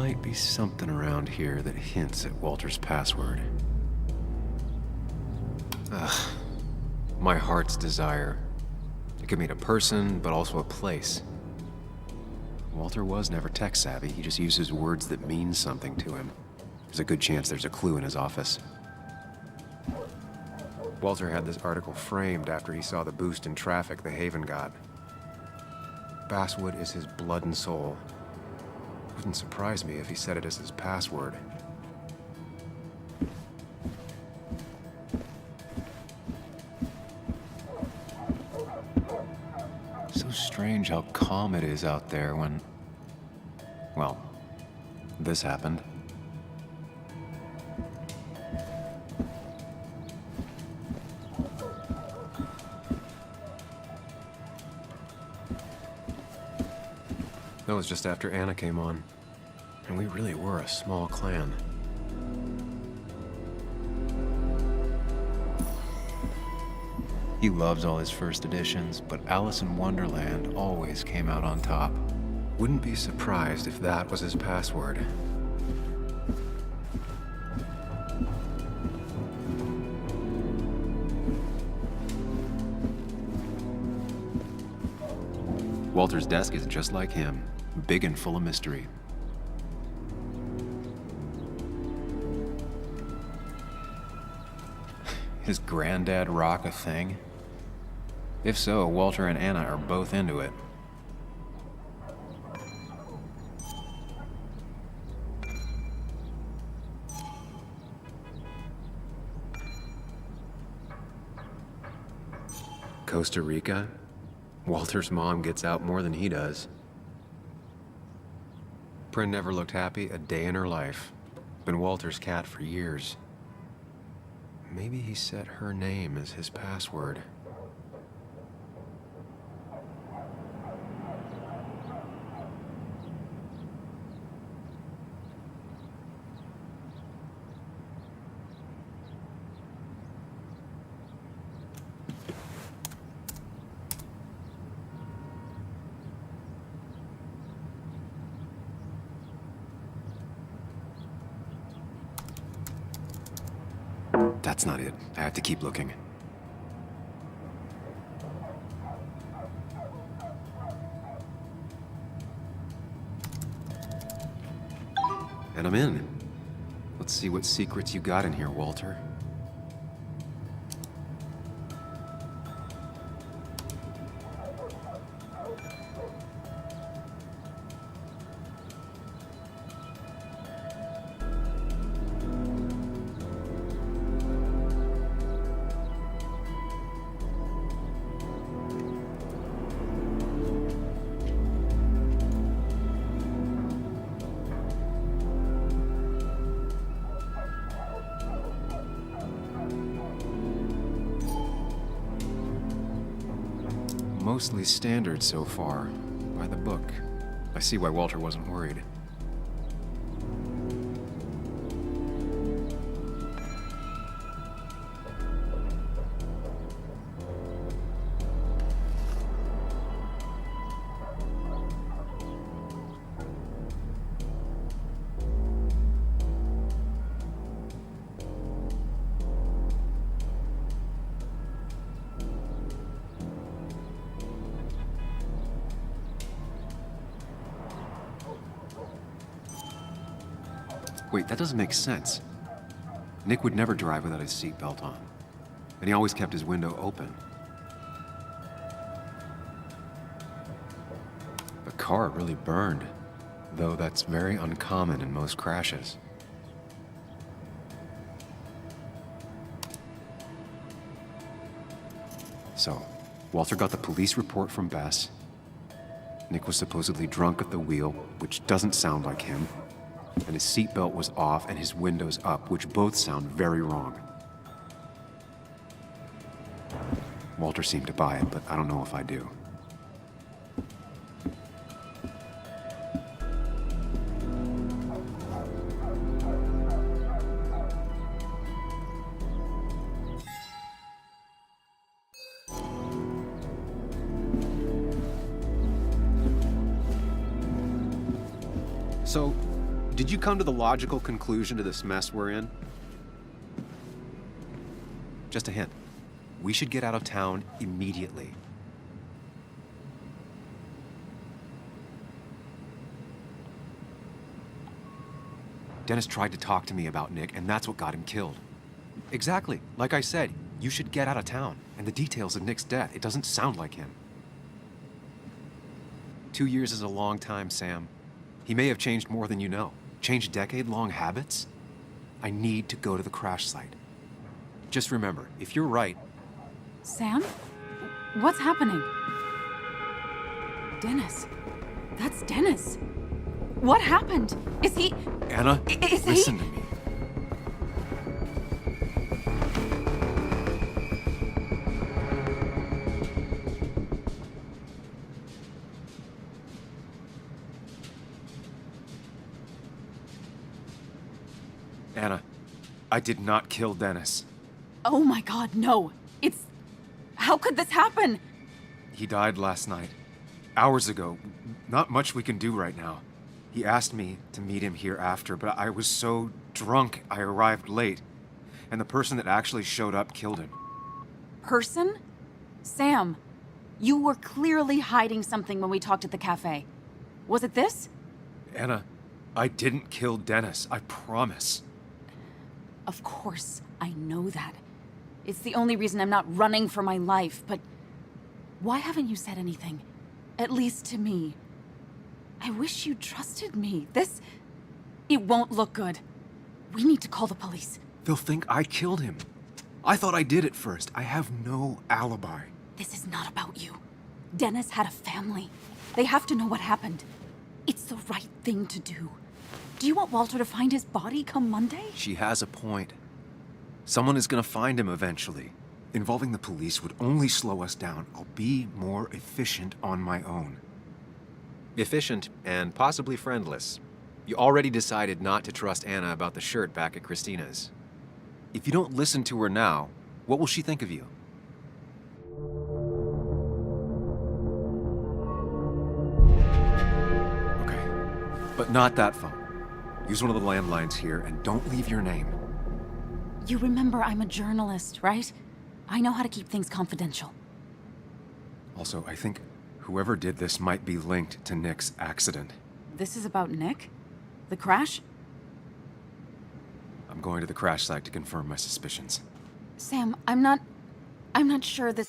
might be something around here that hints at Walter's password. Ugh. My heart's desire. It could mean a person, but also a place. Walter was never tech-savvy. He just uses words that mean something to him. There's a good chance there's a clue in his office. Walter had this article framed after he saw the boost in traffic the Haven got. Basswood is his blood and soul. It wouldn't surprise me if he said it as his password. So strange how calm it is out there when, well, this happened. That was just after Anna came on, and we really were a small clan. He loves all his first editions, but Alice in Wonderland always came out on top. Wouldn't be surprised if that was his password. Walter's desk is just like him, big and full of mystery. His granddad rock a thing? If so, Walter and Anna are both into it. Costa Rica? Walter's mom gets out more than he does. Prin never looked happy a day in her life. Been Walter's cat for years. Maybe he set her name as his password. That's not it. I have to keep looking. And I'm in. Let's see what secrets you got in here, Walter. Mostly standard so far, by the book. I see why Walter wasn't worried. Wait, that doesn't make sense. Nick would never drive without his seatbelt on. And he always kept his window open. The car really burned, though that's very uncommon in most crashes. So, Walter got the police report from Bess. Nick was supposedly drunk at the wheel, which doesn't sound like him. And his seatbelt was off and his windows up, which both sound very wrong. Walter seemed to buy it, but I don't know if I do. So, did you come to the logical conclusion to this mess we're in? Just a hint. We should get out of town immediately. Dennis tried to talk to me about Nick, and that's what got him killed. Exactly. Like I said, you should get out of town. And the details of Nick's death, it doesn't sound like him. 2 years is a long time, Sam. He may have changed more than you know. Changed decade-long habits? I need to go to the crash site. Just remember, if you're right... Sam? What's happening? Dennis. That's Dennis. What happened? Is he... Anna, listen to me. Anna, I did not kill Dennis. Oh my God, no. It's... How could this happen? He died last night. Hours ago. Not much we can do right now. He asked me to meet him here after, but I was so drunk I arrived late. And the person that actually showed up killed him. Person? Sam, you were clearly hiding something when we talked at the cafe. Was it this? Anna, I didn't kill Dennis. I promise. Of course, I know that. It's the only reason I'm not running for my life, but why haven't you said anything? At least to me. I wish you trusted me. It won't look good. We need to call the police. They'll think I killed him. I thought I did at first. I have no alibi. This is not about you. Dennis had a family. They have to know what happened. It's the right thing to do. Do you want Walter to find his body come Monday? She has a point. Someone is gonna find him eventually. Involving the police would only slow us down. I'll be more efficient on my own. Efficient and possibly friendless. You already decided not to trust Anna about the shirt back at Christina's. If you don't listen to her now, what will she think of you? Okay, but not that phone. Use one of the landlines here and don't leave your name. You remember I'm a journalist, right? I know how to keep things confidential. Also, I think whoever did this might be linked to Nick's accident. This is about Nick? The crash? I'm going to the crash site to confirm my suspicions. Sam, I'm not sure this...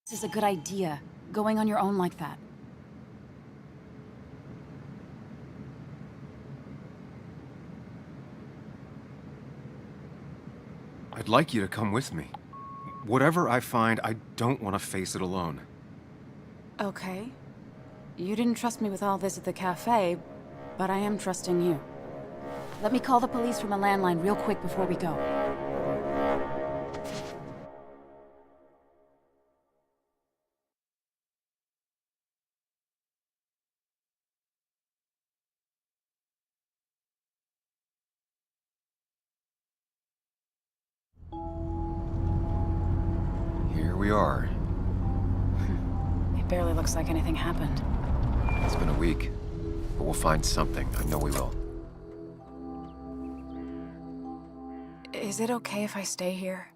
This is a good idea, going on your own like that. I'd like you to come with me. Whatever I find, I don't want to face it alone. Okay. You didn't trust me with all this at the cafe, but I am trusting you. Let me call the police from a landline real quick before we go. Here we are. It barely looks like anything happened. It's been a week, but we'll find something. I know we will. Is it okay if I stay here?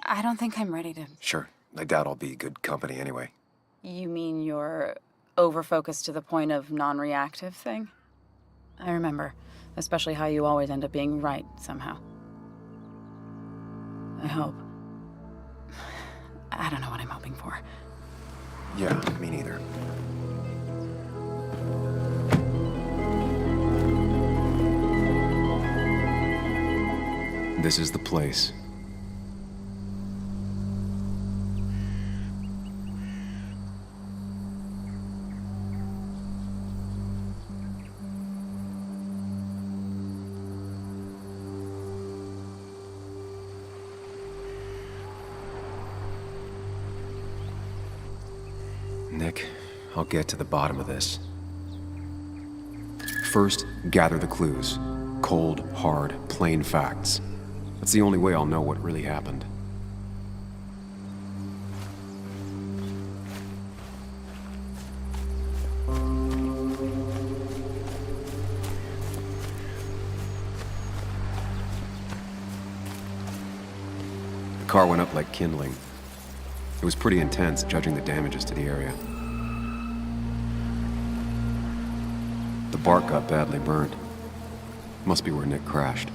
I don't think I'm ready to... Sure. I doubt I'll be good company anyway. You mean you're over-focused to the point of non-reactive thing? I remember, especially how you always end up being right, somehow. I hope. I don't know what I'm hoping for. Yeah, me neither. This is the place. Nick, I'll get to the bottom of this. First, gather the clues. Cold, hard, plain facts. That's the only way I'll know what really happened. The car went up like kindling. It was pretty intense, judging the damages to the area. The bark got badly burned. Must be where Nick crashed.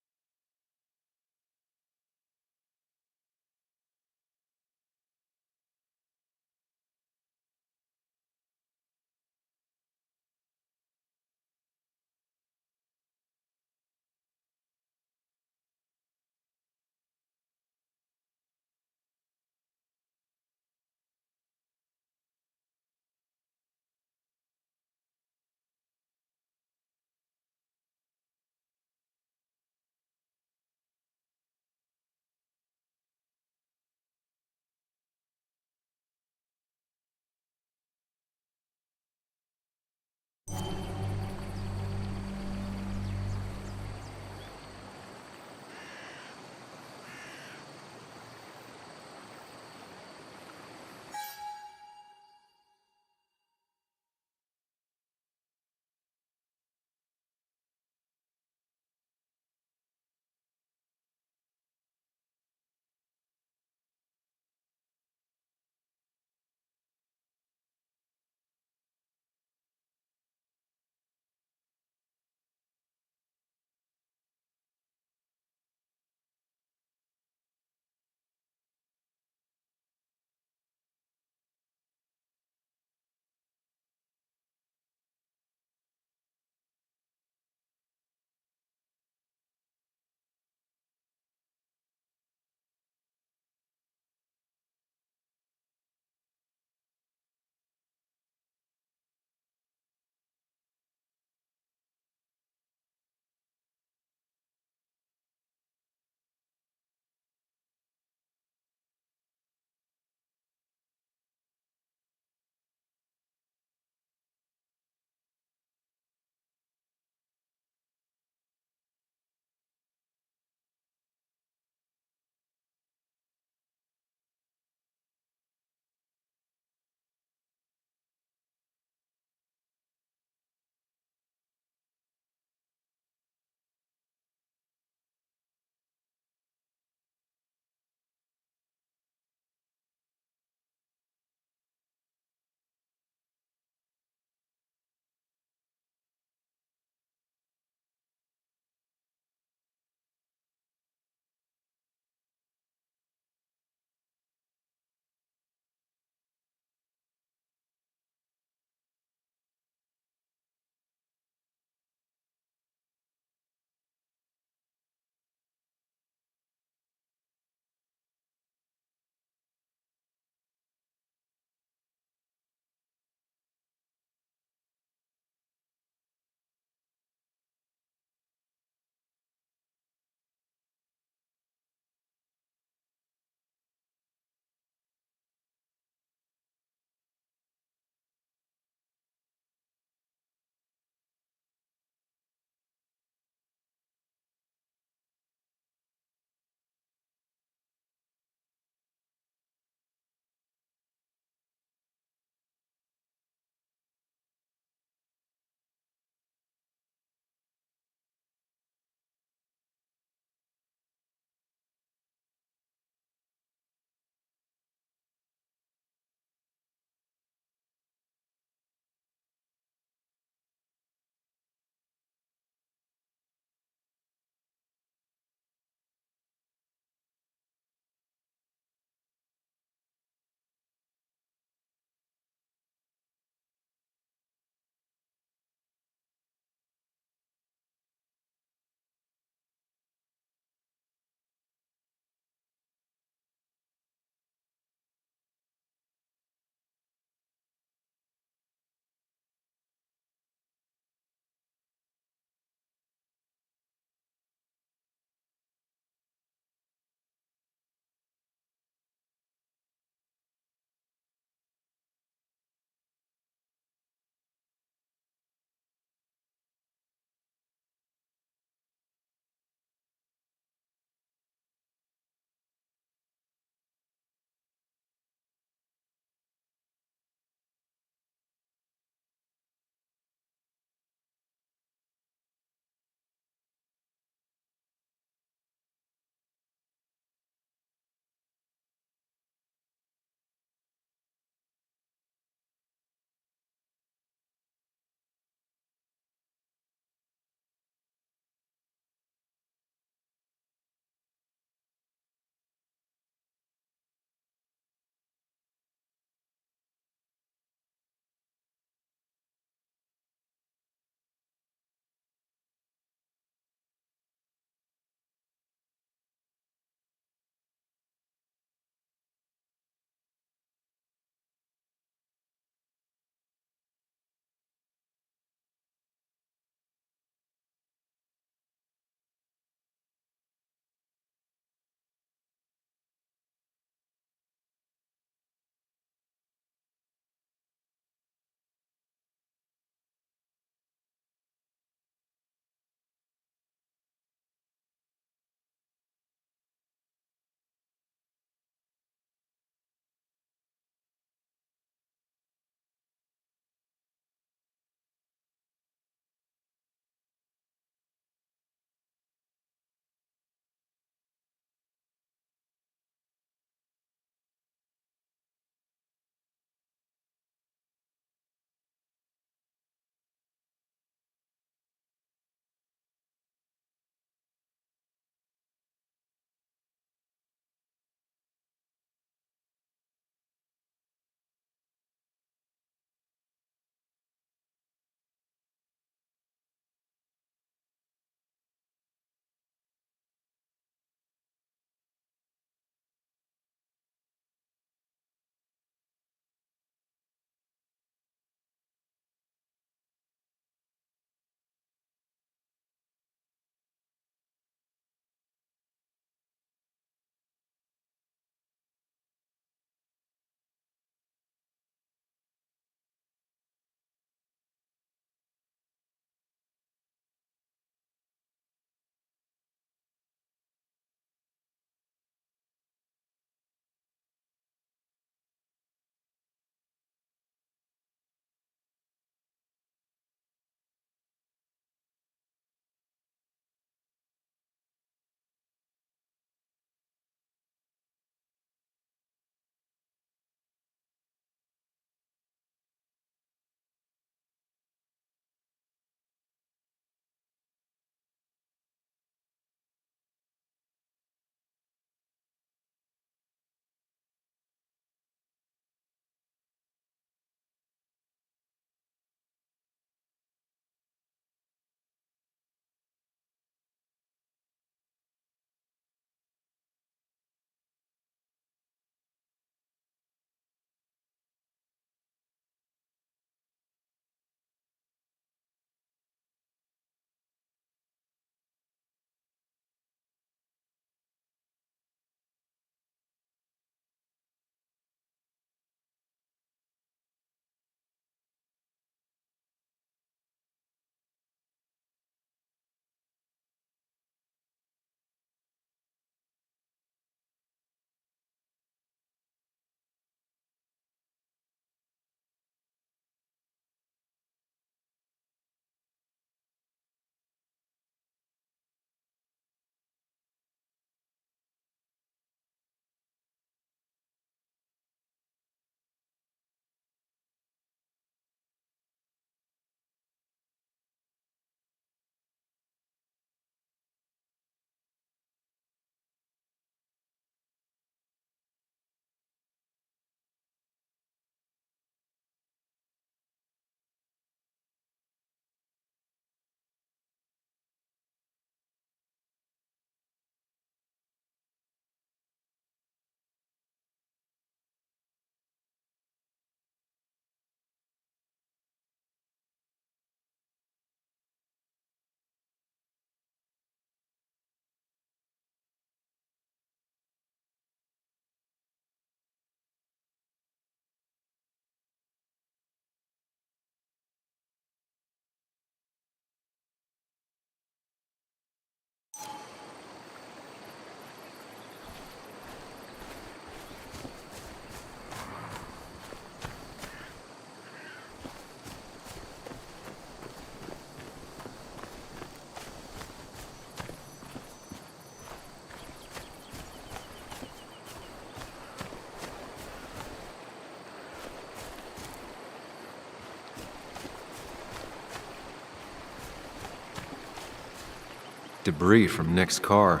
Debris from Nick's car.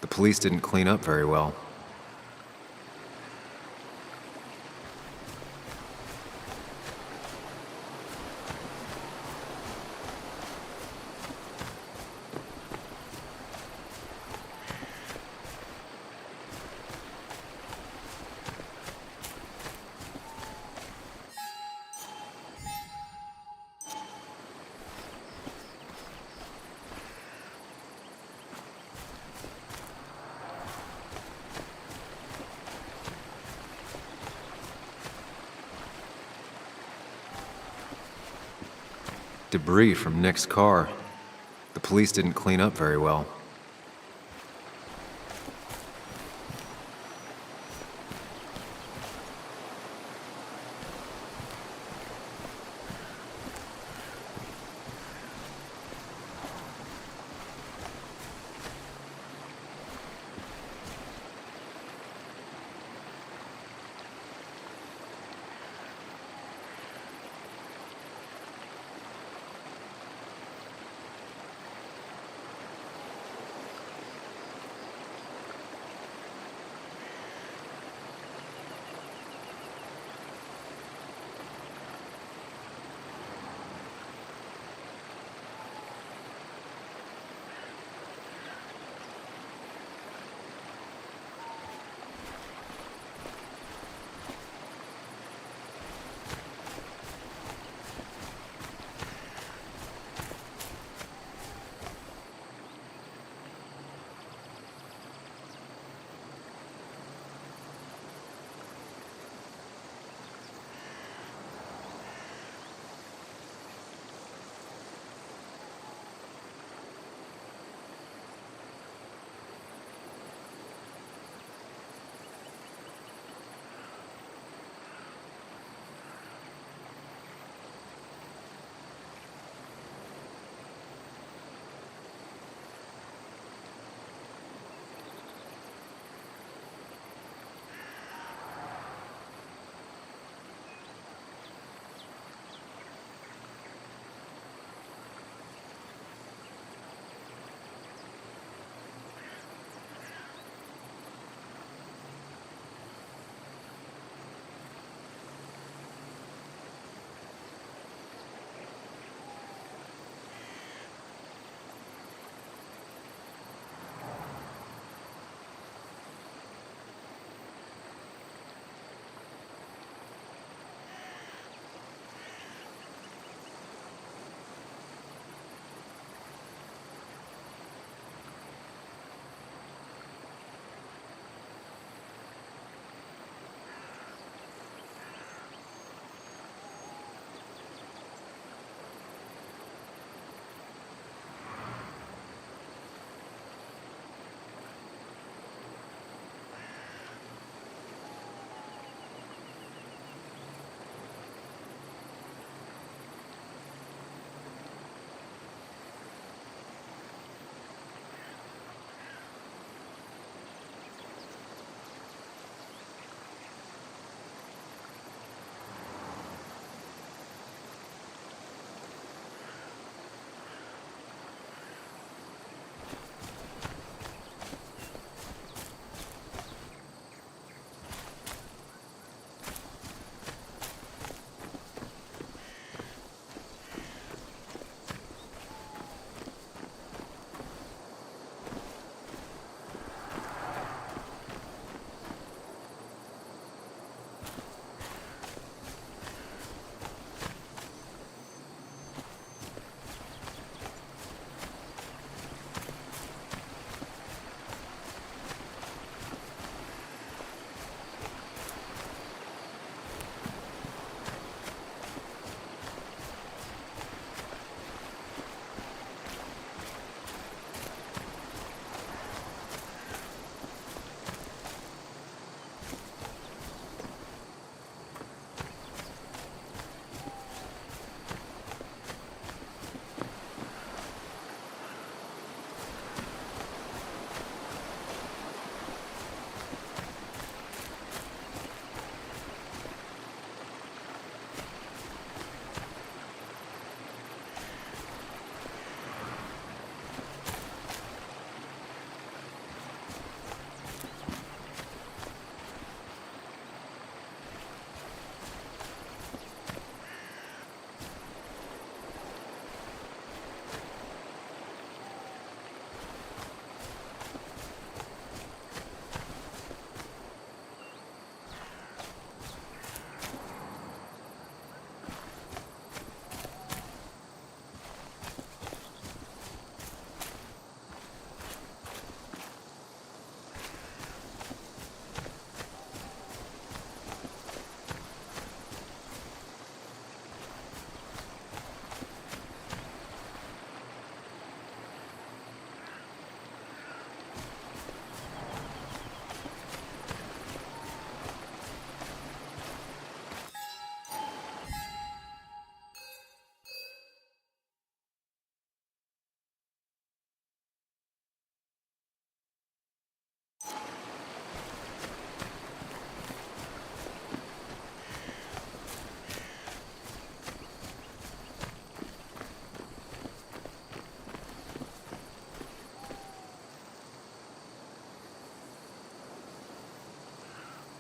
The police didn't clean up very well. Debris from Nick's car. The police didn't clean up very well.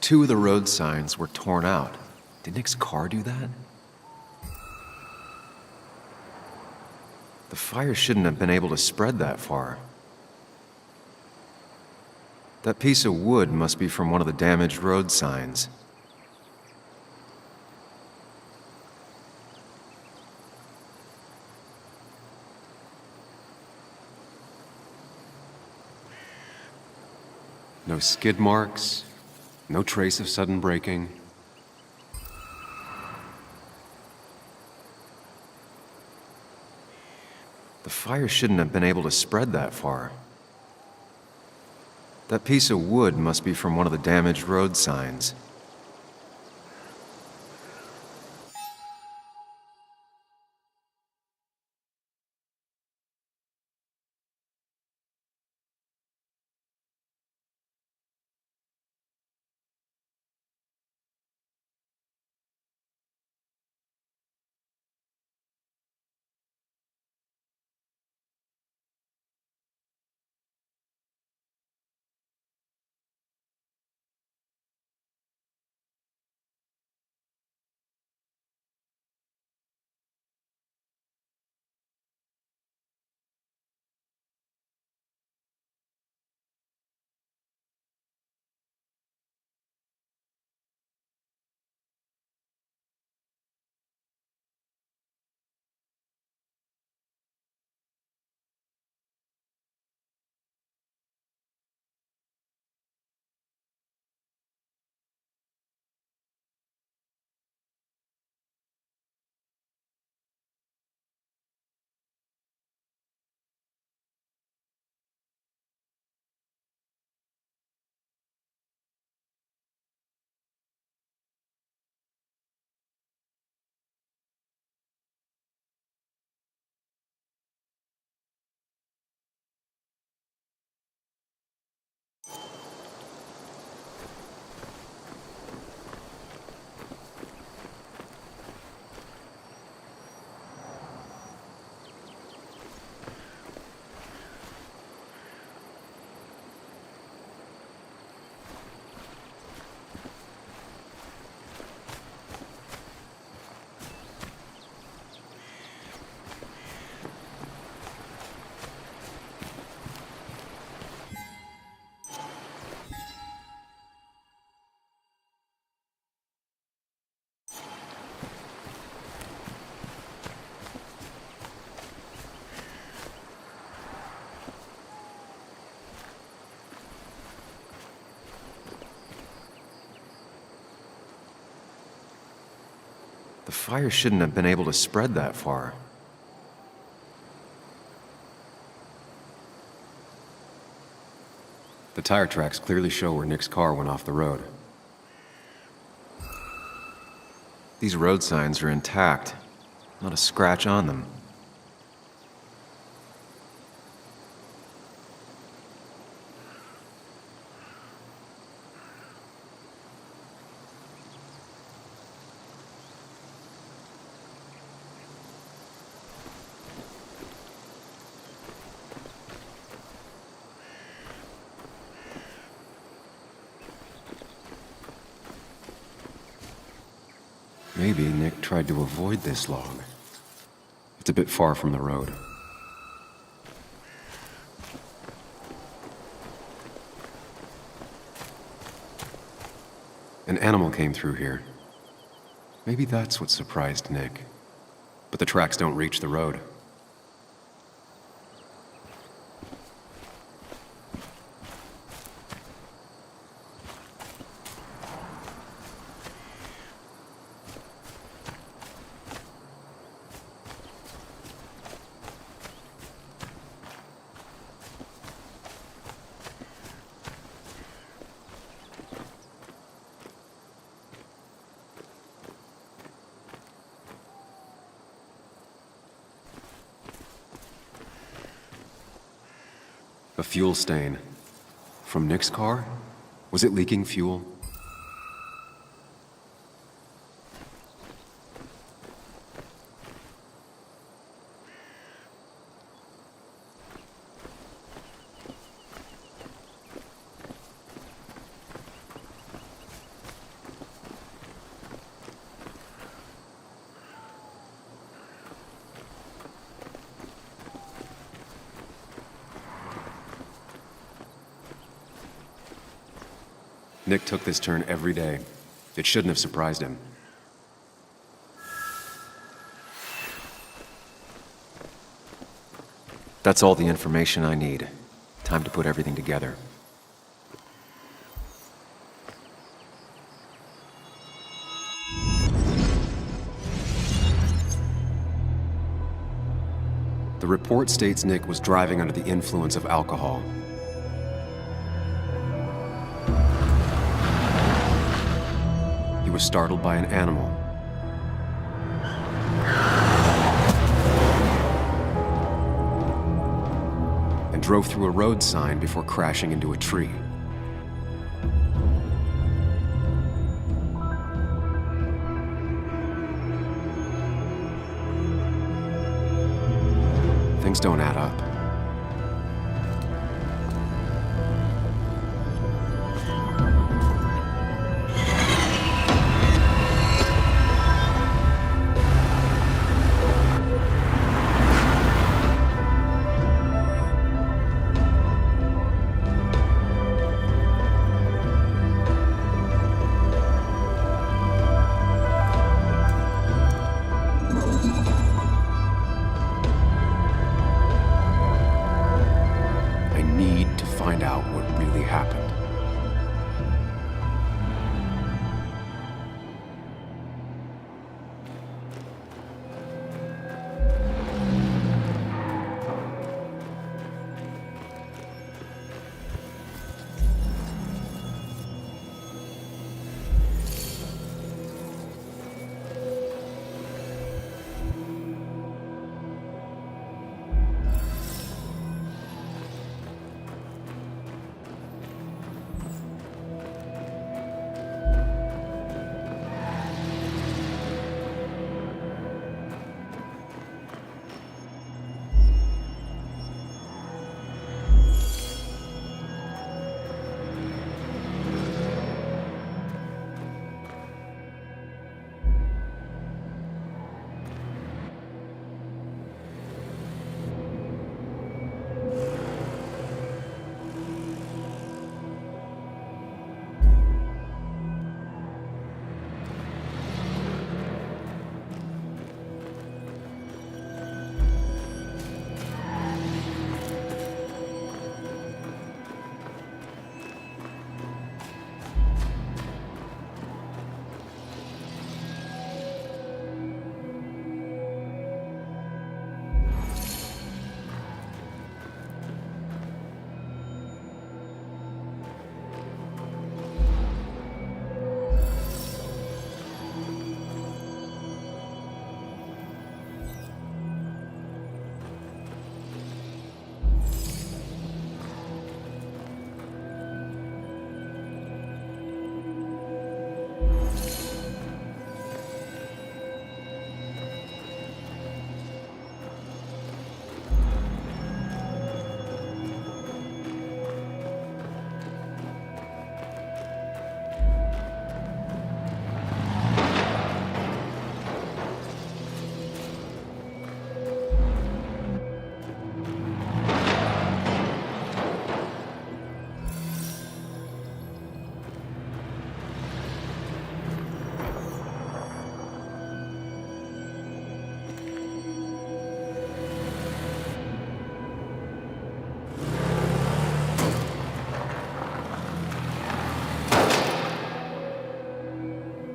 2 of the road signs were torn out. Did Nick's car do that? The fire shouldn't have been able to spread that far. That piece of wood must be from one of the damaged road signs. No skid marks, no trace of sudden braking. The fire shouldn't have been able to spread that far. That piece of wood must be from one of the damaged road signs. The fire shouldn't have been able to spread that far. The tire tracks clearly show where Nick's car went off the road. These road signs are intact, not a scratch on them. Maybe Nick tried to avoid this log. It's a bit far from the road. An animal came through here. Maybe that's what surprised Nick. But the tracks don't reach the road. A fuel stain. From Nick's car? Was it leaking fuel? Nick took this turn every day. It shouldn't have surprised him. That's all the information I need. Time to put everything together. The report states Nick was driving under the influence of alcohol. He was startled by an animal. And drove through a road sign before crashing into a tree. Things don't add up.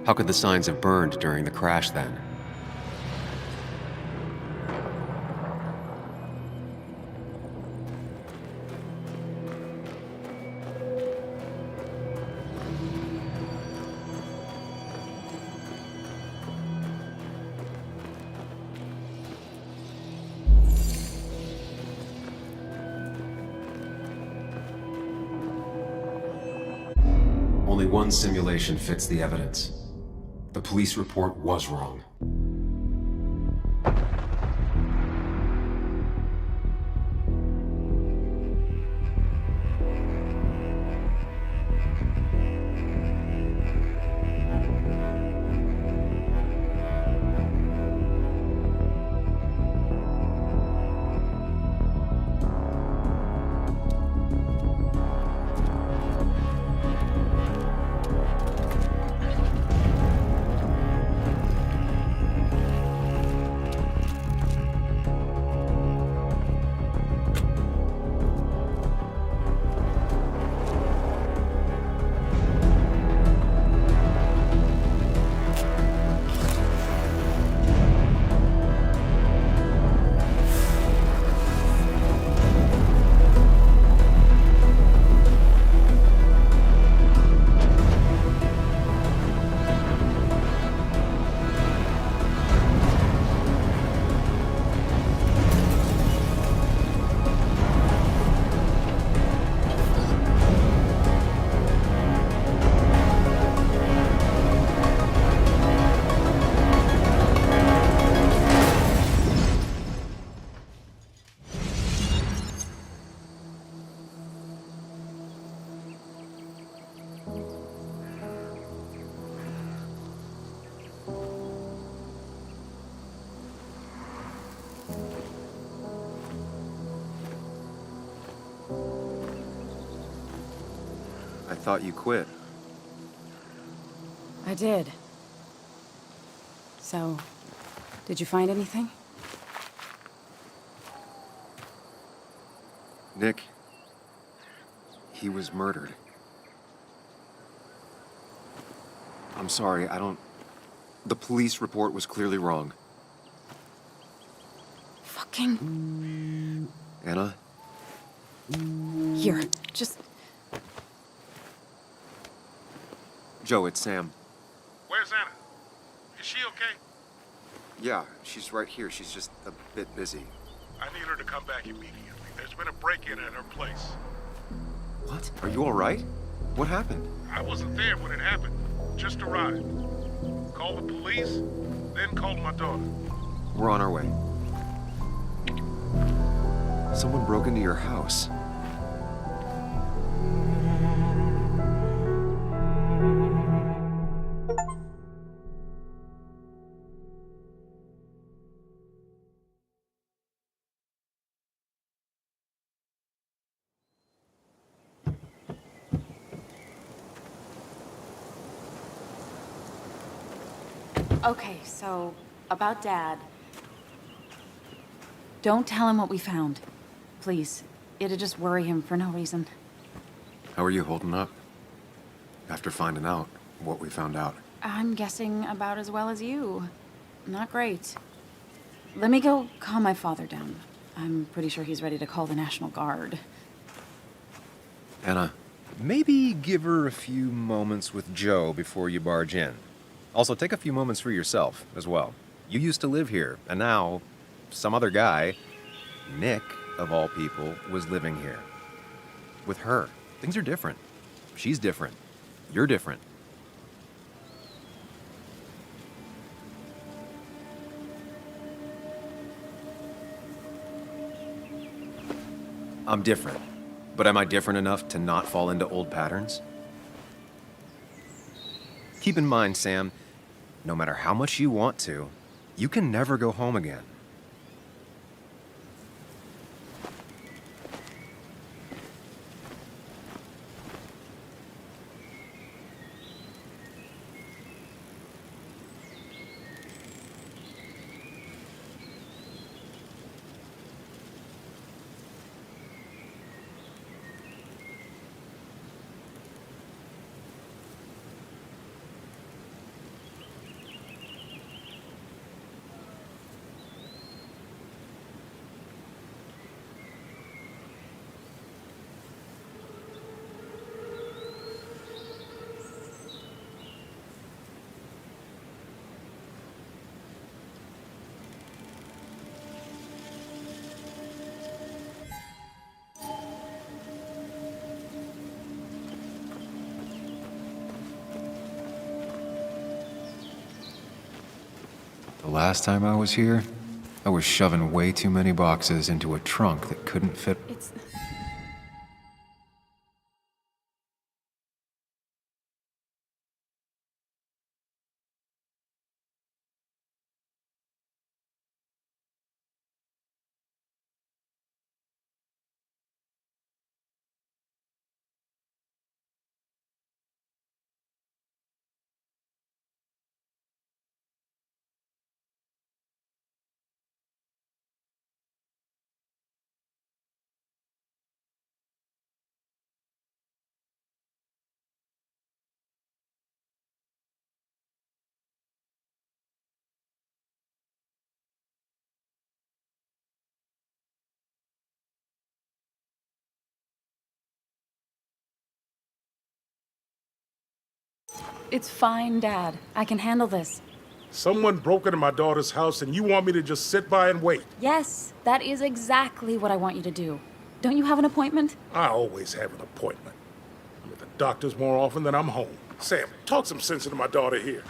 How could the signs have burned during the crash then? Only one simulation fits the evidence. The police report was wrong. I thought you quit. I did. So, did you find anything? Nick, he was murdered. I'm sorry, The police report was clearly wrong. Fucking... Anna? Here, just... Joe, it's Sam. Where's Anna? Is she okay? Yeah, she's right here. She's just a bit busy. I need her to come back immediately. There's been a break-in at her place. What? Are you all right? What happened? I wasn't there when it happened. Just arrived. Called the police, then called my daughter. We're on our way. Someone broke into your house. Okay, so, about Dad. Don't tell him what we found. Please. It'd just worry him for no reason. How are you holding up? After finding out what we found out. I'm guessing about as well as you. Not great. Let me go calm my father down. I'm pretty sure he's ready to call the National Guard. Anna, Maybe give her a few moments with Joe before you barge in. Also, take a few moments for yourself as well. You used to live here, and now some other guy, Nick, of all people, was living here. With her. Things are different. She's different. You're different. I'm different. But am I different enough to not fall into old patterns? Keep in mind, Sam, no matter how much you want to, you can never go home again. the last time I was here, I was shoving way too many boxes into a trunk that couldn't fit. It's... It's fine, Dad. I can handle this. Someone broke into my daughter's house and you want me to just sit by and wait? Yes, that is exactly what I want you to do. Don't you have an appointment? I always have an appointment. I'm at the doctor's more often than I'm home. Sam, talk some sense into my daughter here.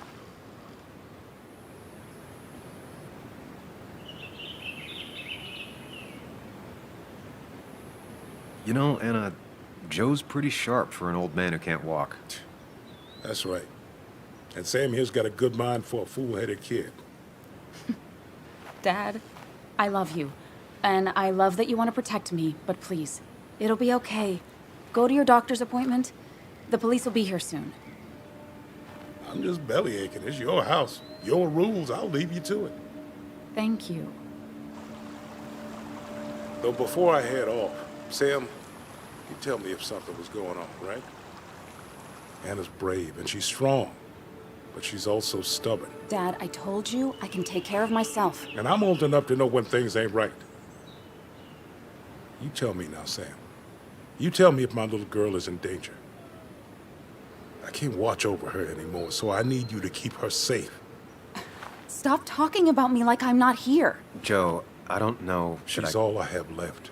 You know, Anna, Joe's pretty sharp for an old man who can't walk. That's right. And Sam here's got a good mind for a fool-headed kid. Dad, I love you. And I love that you want to protect me, but please, it'll be okay. Go to your doctor's appointment. The police will be here soon. I'm just belly aching. It's your house. Your rules. I'll leave you to it. Thank you. Though before I head off, Sam, you tell me if something was going on, right? Anna's brave and she's strong, but she's also stubborn. Dad, I told you I can take care of myself. And I'm old enough to know when things ain't right. You tell me now, Sam. You tell me if my little girl is in danger. I can't watch over her anymore, so I need you to keep her safe. Stop talking about me like I'm not here. Joe, I don't know. She's all I have left.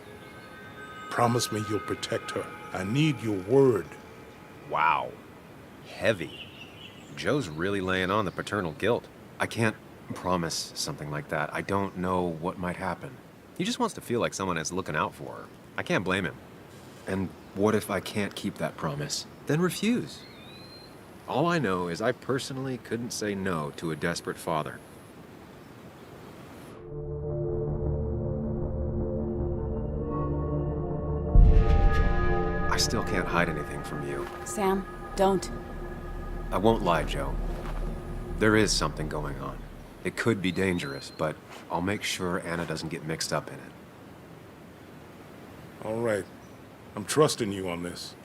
Promise me you'll protect her. I need your word. Wow. Heavy. Joe's really laying on the paternal guilt. I can't promise something like that. I don't know what might happen. He just wants to feel like someone is looking out for her. I can't blame him. And what if I can't keep that promise? Then refuse. All I know is I personally couldn't say no to a desperate father. I still can't hide anything from you. Sam, don't. I won't lie, Joe. There is something going on. It could be dangerous, but I'll make sure Anna doesn't get mixed up in it. All right. I'm trusting you on this.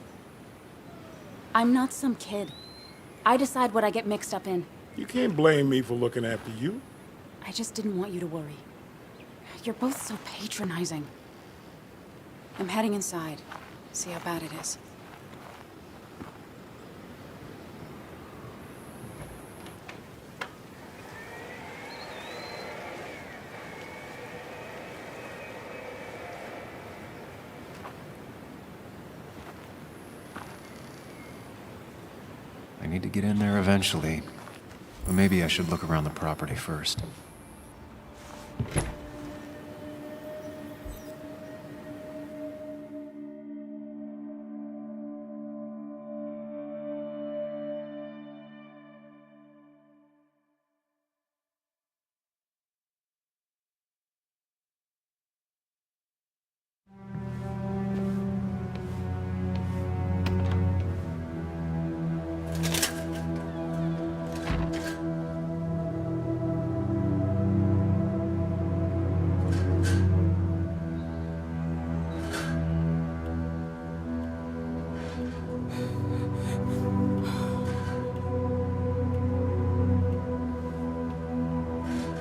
I'm not some kid. I decide what I get mixed up in. You can't blame me for looking after you. I just didn't want you to worry. You're both so patronizing. I'm heading inside. See how bad it is. I need to get in there eventually. But maybe I should look around the property first.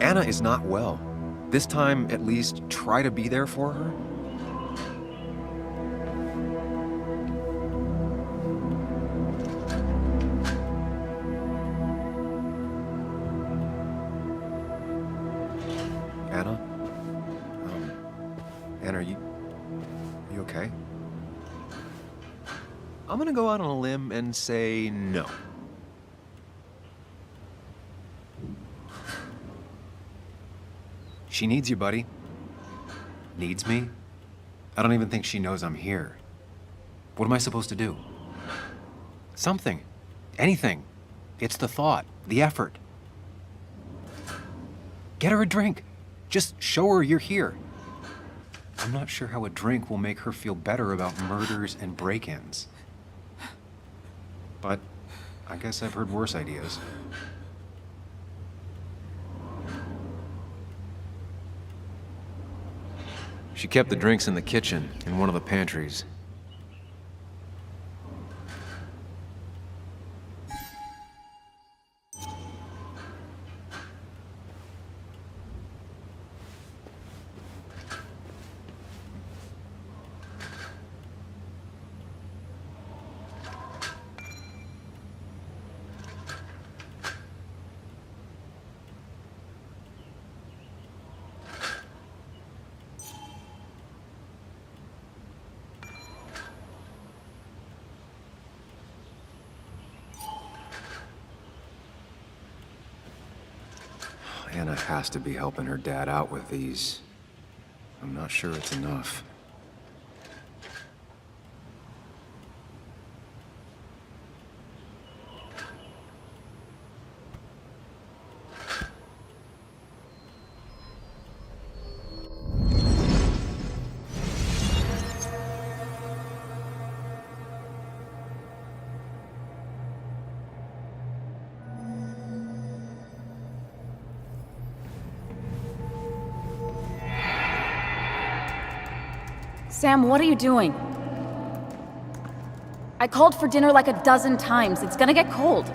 Anna is not well. This time, at least, try to be there for her. Anna? Anna, are you okay? I'm gonna go out on a limb and say no. She needs you, buddy. Needs me? I don't even think she knows I'm here. What am I supposed to do? Something. Anything. It's the thought, the effort. Get her a drink. Just show her you're here. I'm not sure how a drink will make her feel better about murders and break-ins. But I guess I've heard worse ideas. She kept the drinks in the kitchen, in one of the pantries. Anna has to be helping her dad out with these. I'm not sure it's enough. Sam, what are you doing? I called for dinner like a dozen times. It's gonna get cold.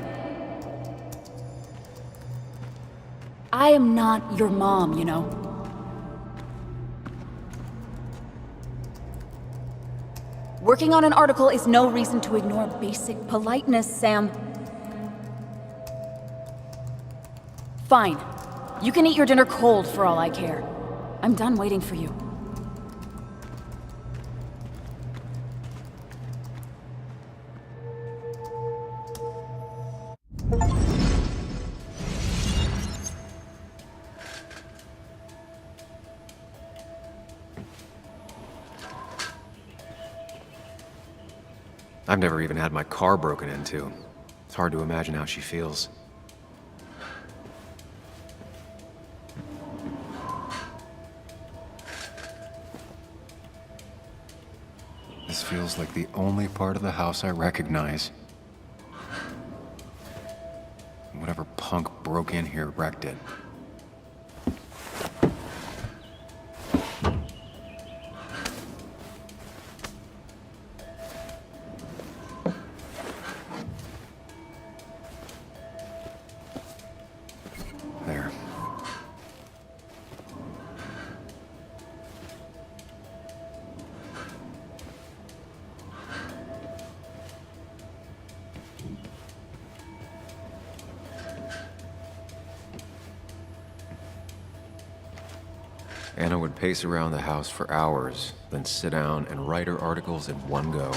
I am not your mom, you know? Working on an article is no reason to ignore basic politeness, Sam. Fine. You can eat your dinner cold for all I care. I'm done waiting for you. I've never even had my car broken into. It's hard to imagine how she feels. This feels like the only part of the house I recognize. Whatever punk broke in here wrecked it. There. Anna would pace around the house for hours, then sit down and write her articles in one go.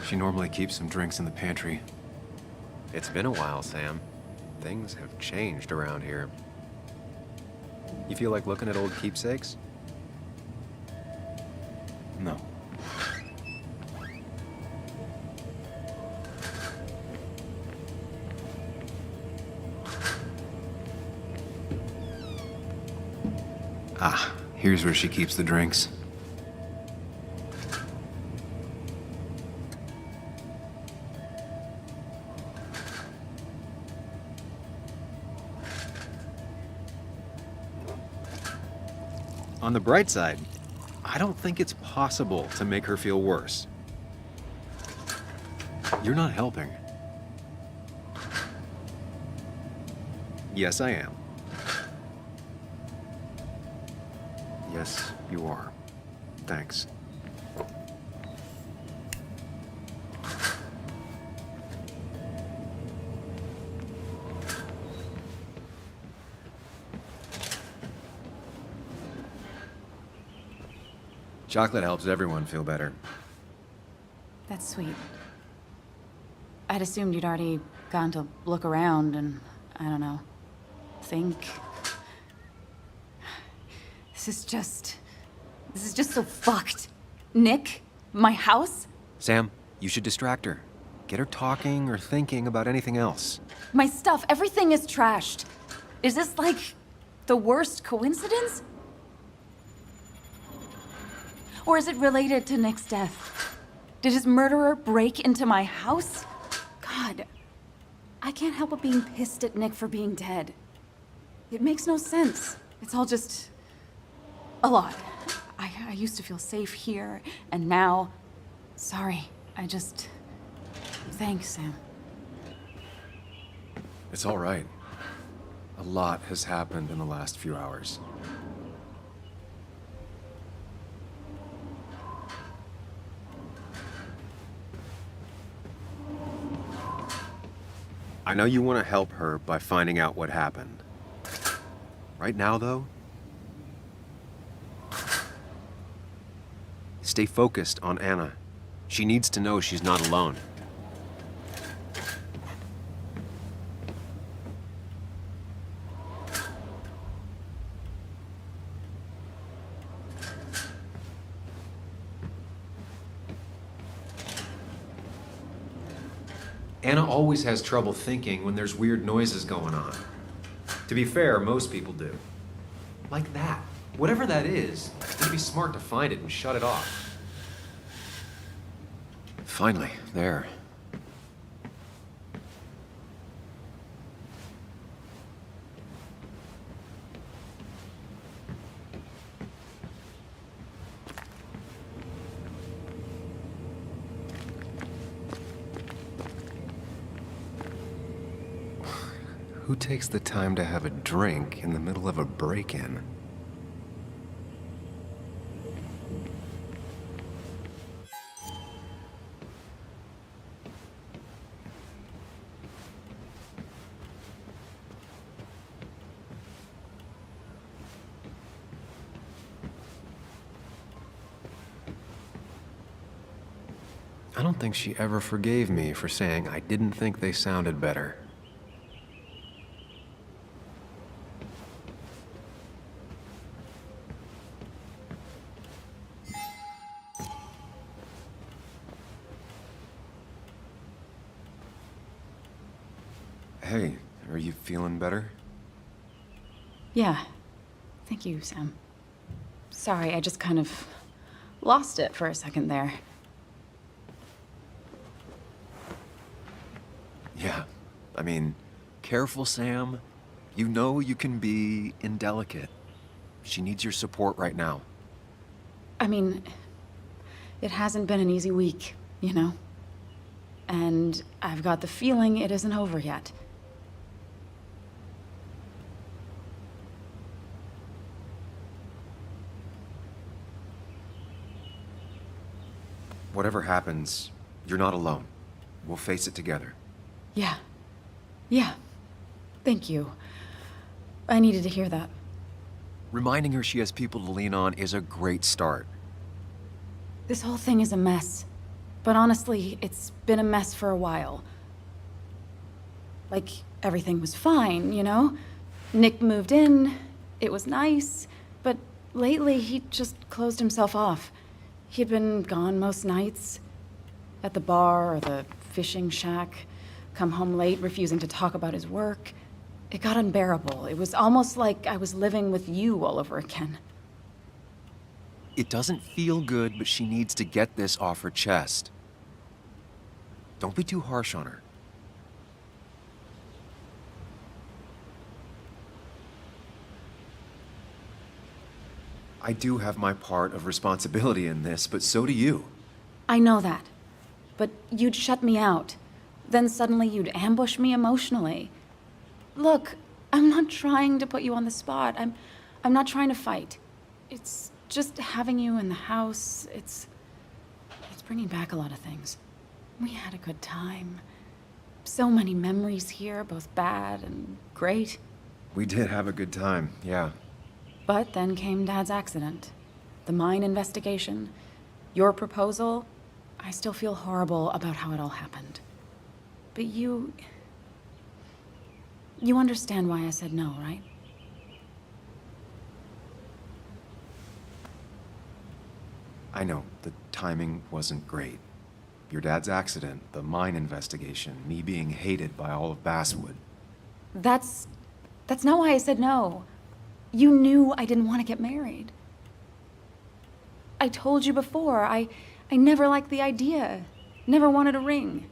She normally keeps some drinks in the pantry. It's been a while, Sam. Things have changed around here. You feel like looking at old keepsakes? No. Ah, here's where she keeps the drinks. On the bright side, I don't think it's possible to make her feel worse. You're not helping. Yes, I am. Yes, you are. Thanks. Chocolate helps everyone feel better. That's sweet. I'd assumed you'd already gone to look around and, I don't know, think. This is just so fucked. Nick? My house? Sam, you should distract her. Get her talking or thinking about anything else. My stuff, everything is trashed. Is this like the worst coincidence? Or is it related to Nick's death? Did his murderer break into my house? God, I can't help but being pissed at Nick for being dead. It makes no sense. It's all just a lot. I used to feel safe here, and now, sorry, thanks, Sam. It's all right. A lot has happened in the last few hours. I know you want to help her by finding out what happened. Right now, though, stay focused on Anna. She needs to know she's not alone. Anna always has trouble thinking when there's weird noises going on. To be fair, most people do. Like that. Whatever that is, it'd be smart to find it and shut it off. Finally, there. Who takes the time to have a drink in the middle of a break-in? I don't think she ever forgave me for saying I didn't think they sounded better. Hey, are you feeling better? Yeah. Thank you, Sam. Sorry, I just kind of lost it for a second there. Yeah. I mean, careful, Sam. You know you can be indelicate. She needs your support right now. I mean, it hasn't been an easy week, you know? And I've got the feeling it isn't over yet. Whatever happens, you're not alone. We'll face it together. Yeah. Yeah. Thank you. I needed to hear that. Reminding her she has people to lean on is a great start. This whole thing is a mess. But honestly, it's been a mess for a while. Like, everything was fine, you know? Nick moved in, it was nice, but lately he just closed himself off. He had been gone most nights. At the bar or the fishing shack. Come home late, refusing to talk about his work. It got unbearable. It was almost like I was living with you all over again. It doesn't feel good, but she needs to get this off her chest. Don't be too harsh on her. I do have my part of responsibility in this, but so do you. I know that. But you'd shut me out. Then suddenly you'd ambush me emotionally. Look, I'm not trying to put you on the spot. I'm not trying to fight. It's just having you in the house. It's bringing back a lot of things. We had a good time. So many memories here, both bad and great. We did have a good time, yeah. But then came Dad's accident. The mine investigation. Your proposal. I still feel horrible about how it all happened. But you understand why I said no, right? I know, the timing wasn't great. Your dad's accident, the mine investigation, me being hated by all of Basswood. That's not why I said no. You knew I didn't want to get married. I told you before, I never liked the idea. Never wanted a ring.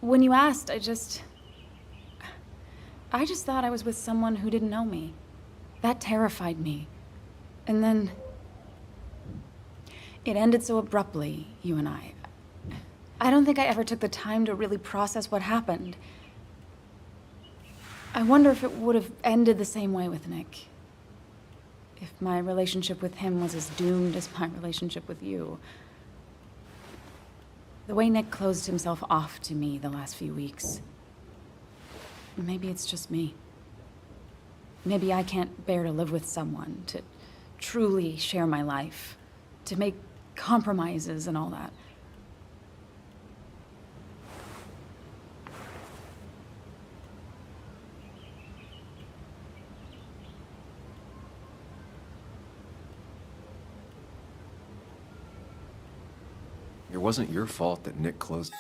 When you asked, I just thought I was with someone who didn't know me. That terrified me. And then it ended so abruptly, you and I. I don't think I ever took the time to really process what happened. I wonder if it would have ended the same way with Nick. If my relationship with him was as doomed as my relationship with you. The way Nick closed himself off to me the last few weeks. Maybe it's just me. Maybe I can't bear to live with someone, to truly share my life, to make compromises and all that. It wasn't your fault that Nick closed.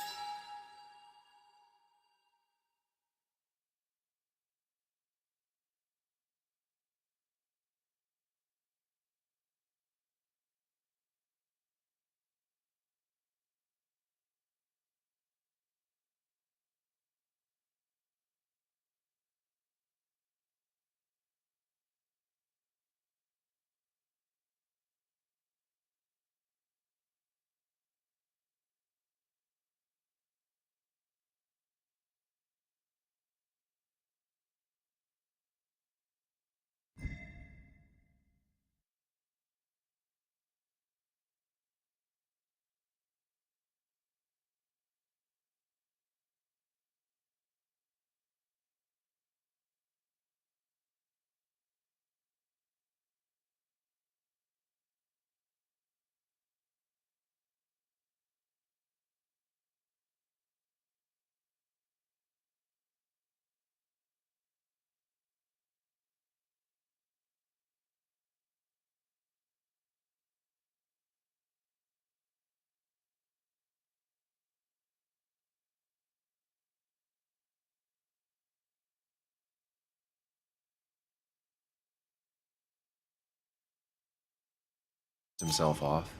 Himself off.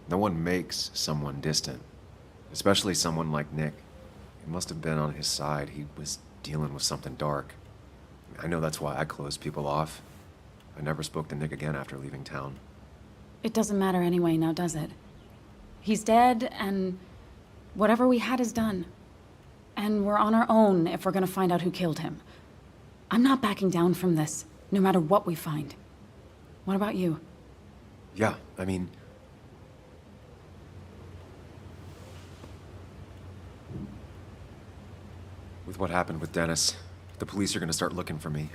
No one makes someone distant, especially someone like Nick. It must have been on his side. He was dealing with something dark. I know that's why I closed people off. I never spoke to Nick again after leaving town. It doesn't matter anyway, now does it? He's dead, and whatever we had is done. And we're on our own if we're gonna find out who killed him. I'm not backing down from this, no matter what we find. What about you? Yeah, I mean... With what happened with Dennis, the police are gonna start looking for me.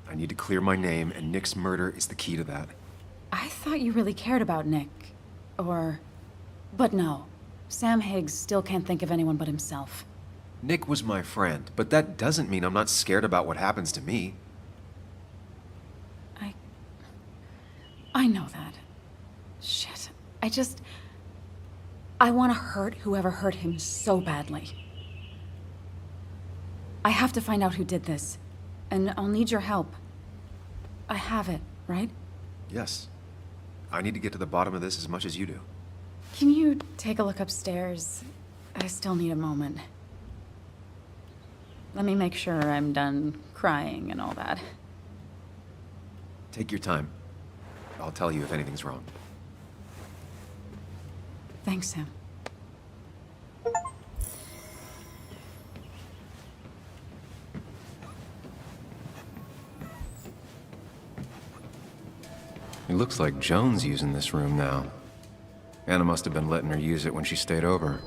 I need to clear my name, and Nick's murder is the key to that. I thought you really cared about Nick. But no. Sam Higgs still can't think of anyone but himself. Nick was my friend, but that doesn't mean I'm not scared about what happens to me. I know that. Shit. I want to hurt whoever hurt him so badly. I have to find out who did this, and I'll need your help. I have it, right? Yes. I need to get to the bottom of this as much as you do. Can you take a look upstairs? I still need a moment. Let me make sure I'm done crying and all that. Take your time. I'll tell you if anything's wrong. Thanks, Sam. It looks like Joan's using this room now. Anna must have been letting her use it when she stayed over.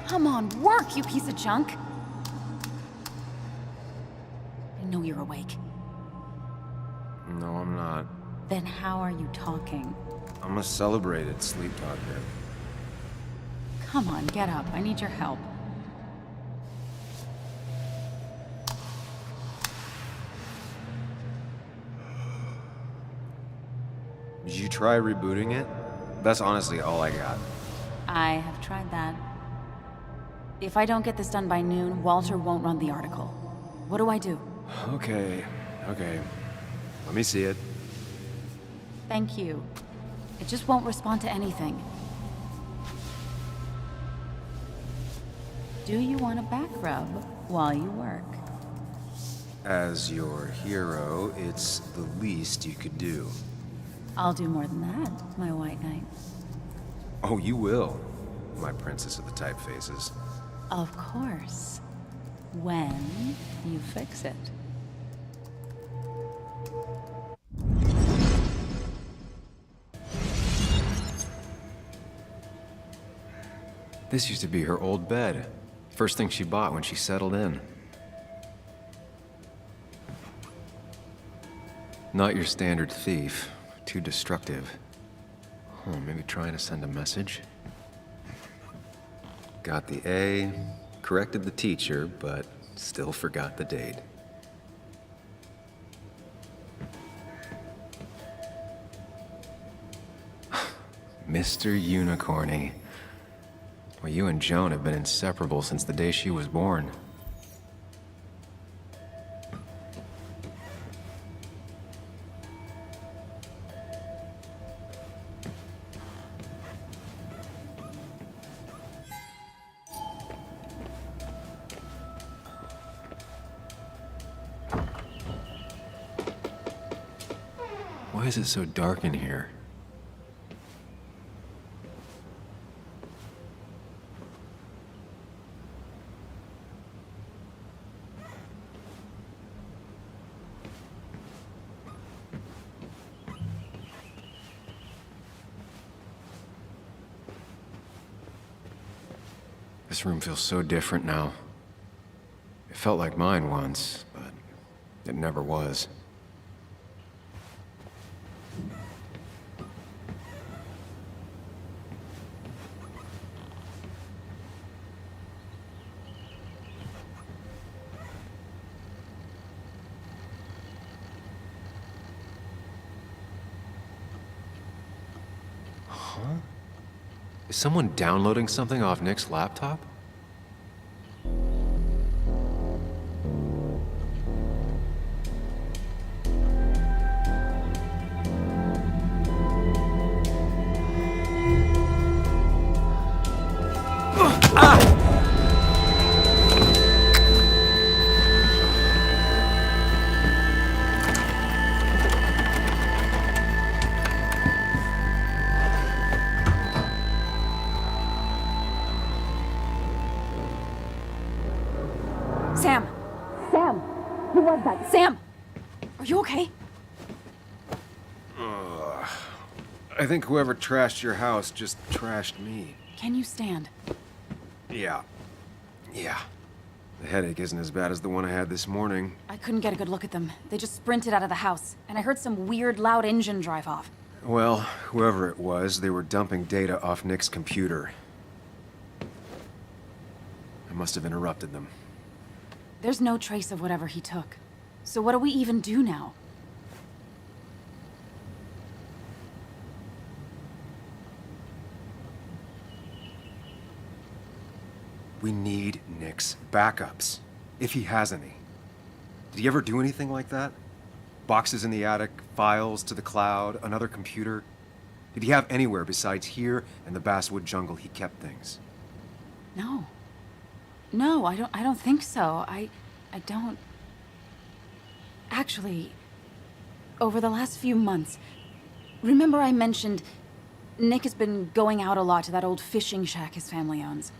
Come on, work, you piece of junk! I know you're awake. No, I'm not. Then how are you talking? I'm a celebrated sleep talker. Come on, get up. I need your help. Did you try rebooting it? That's honestly all I got. I have tried that. If I don't get this done by noon, Walter won't run the article. What do I do? Okay. Let me see it. Thank you. It just won't respond to anything. Do you want a back rub while you work? As your hero, it's the least you could do. I'll do more than that, my white knight. Oh, you will, my princess of the typefaces. Of course. When you fix it. This used to be her old bed. First thing she bought when she settled in. Not your standard thief. Too destructive. Maybe trying to send a message? Got the A, corrected the teacher, but still forgot the date. Mr. Unicorny. Well, you and Joan have been inseparable since the day she was born. Why is it so dark in here? This room feels so different now. It felt like mine once, but it never was. Is someone downloading something off Nick's laptop? Sam! Sam! Who was that? Sam! Are you okay? I think whoever trashed your house just trashed me. Can you stand? Yeah. The headache isn't as bad as the one I had this morning. I couldn't get a good look at them. They just sprinted out of the house, and I heard some weird, loud engine drive off. Well, whoever it was, they were dumping data off Nick's computer. I must have interrupted them. There's no trace of whatever he took. So what do we even do now? We need Nick's backups, if he has any. Did he ever do anything like that? Boxes in the attic, files to the cloud, another computer? Did he have anywhere besides here and the basswood jungle he kept things? No. No, I don't think so. I don't... Actually, over the last few months, remember I mentioned Nick has been going out a lot to that old fishing shack his family owns.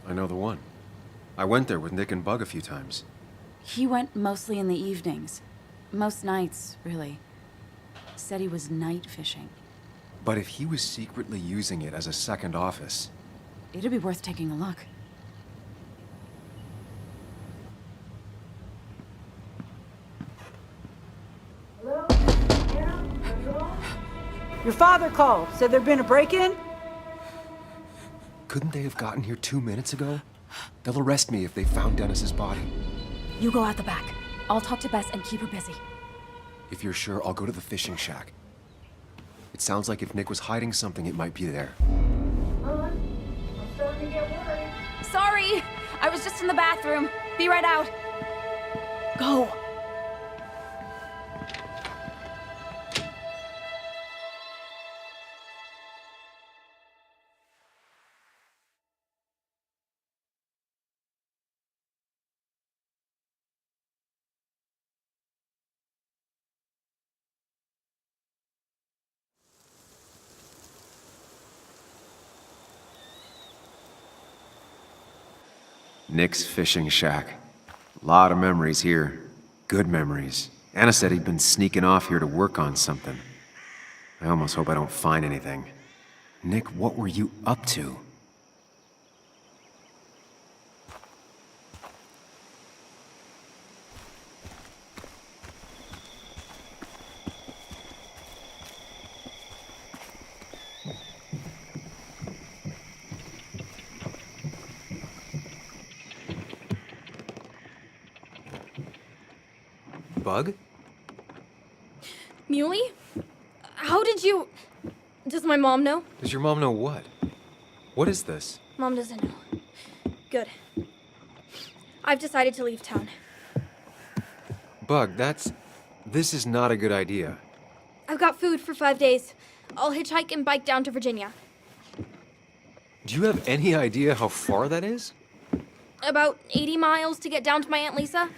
I know the one. I went there with Nick and Bug a few times. He went mostly in the evenings. Most nights, really. Said he was night fishing. But if he was secretly using it as a second office... It'd be worth taking a look. Your father called. Said there'd been a break-in? Couldn't they have gotten here 2 minutes ago? They'll arrest me if they found Dennis's body. You go out the back. I'll talk to Bess and keep her busy. If you're sure, I'll go to the fishing shack. It sounds like if Nick was hiding something, it might be there. I'm starting to get worried. Sorry! I was just in the bathroom. Be right out. Go. Nick's fishing shack. A lot of memories here. Good memories. Anna said he'd been sneaking off here to work on something. I almost hope I don't find anything. Nick, what were you up to? Bug? Muley? How did you... Does my mom know? Does your mom know what? What is this? Mom doesn't know. Good. I've decided to leave town. Bug, this is not a good idea. I've got food for 5 days. I'll hitchhike and bike down to Virginia. Do you have any idea how far that is? About 80 miles to get down to my Aunt Lisa.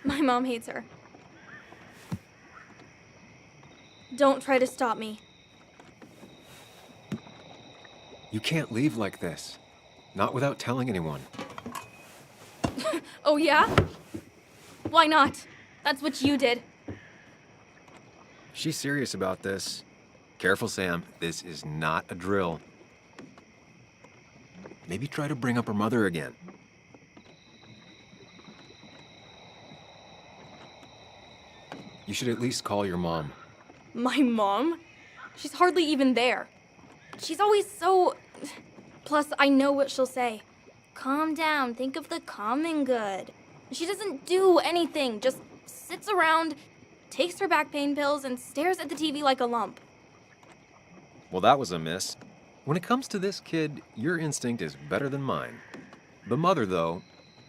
My mom hates her. Don't try to stop me. You can't leave like this. Not without telling anyone. Oh, yeah? Why not? That's what you did. She's serious about this. Careful, Sam. This is not a drill. Maybe try to bring up her mother again. You should at least call your mom. My mom? She's hardly even there. She's always so... Plus, I know what she'll say. Calm down, think of the common good. She doesn't do anything, just sits around, takes her back pain pills, and stares at the TV like a lump. Well, that was a miss. When it comes to this kid, your instinct is better than mine. The mother, though,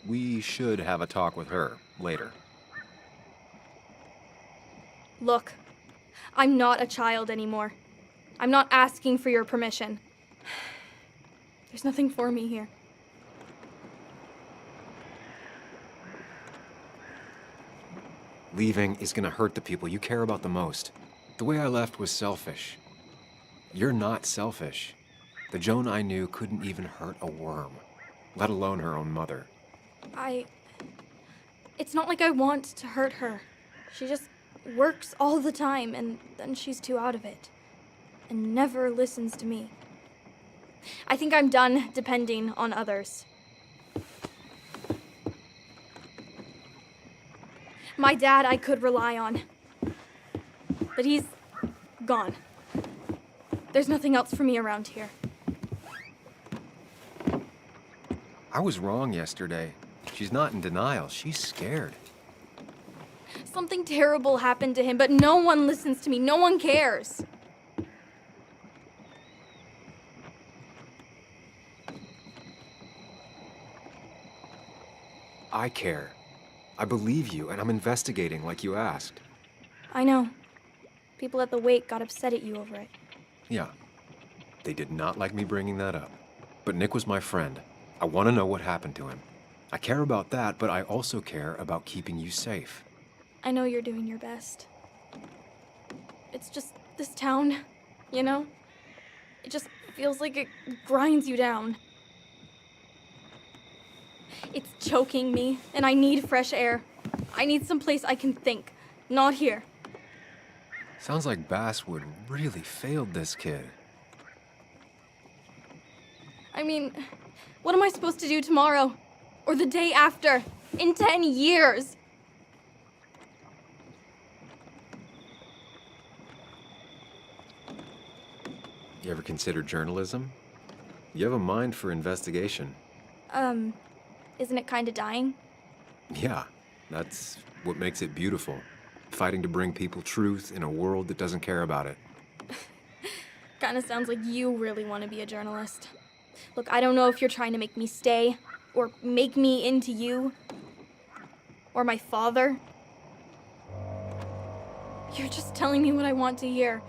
we should have a talk with her later. Look, I'm not a child anymore. I'm not asking for your permission. There's nothing for me here. Leaving is gonna hurt the people you care about the most. The way I left was selfish. You're not selfish. The Joan I knew couldn't even hurt a worm, let alone her own mother. It's not like I want to hurt her. She just works all the time, and then she's too out of it. And never listens to me. I think I'm done depending on others. My dad I could rely on. But he's gone. There's nothing else for me around here. I was wrong yesterday. She's not in denial. She's scared. Something terrible happened to him, but no one listens to me. No one cares. I care. I believe you, and I'm investigating like you asked. I know. People at the wake got upset at you over it. Yeah. They did not like me bringing that up. But Nick was my friend. I want to know what happened to him. I care about that, but I also care about keeping you safe. I know you're doing your best. It's just this town, you know? It just feels like it grinds you down. It's choking me, and I need fresh air. I need someplace I can think, not here. Sounds like Basswood really failed this kid. I mean, what am I supposed to do tomorrow? Or the day after? In 10 years? You ever consider journalism? You have a mind for investigation. Isn't it kinda dying? Yeah, that's what makes it beautiful. Fighting to bring people truth in a world that doesn't care about it. Kinda sounds like you really want to be a journalist. Look, I don't know if you're trying to make me stay, or make me into you, or my father. You're just telling me what I want to hear,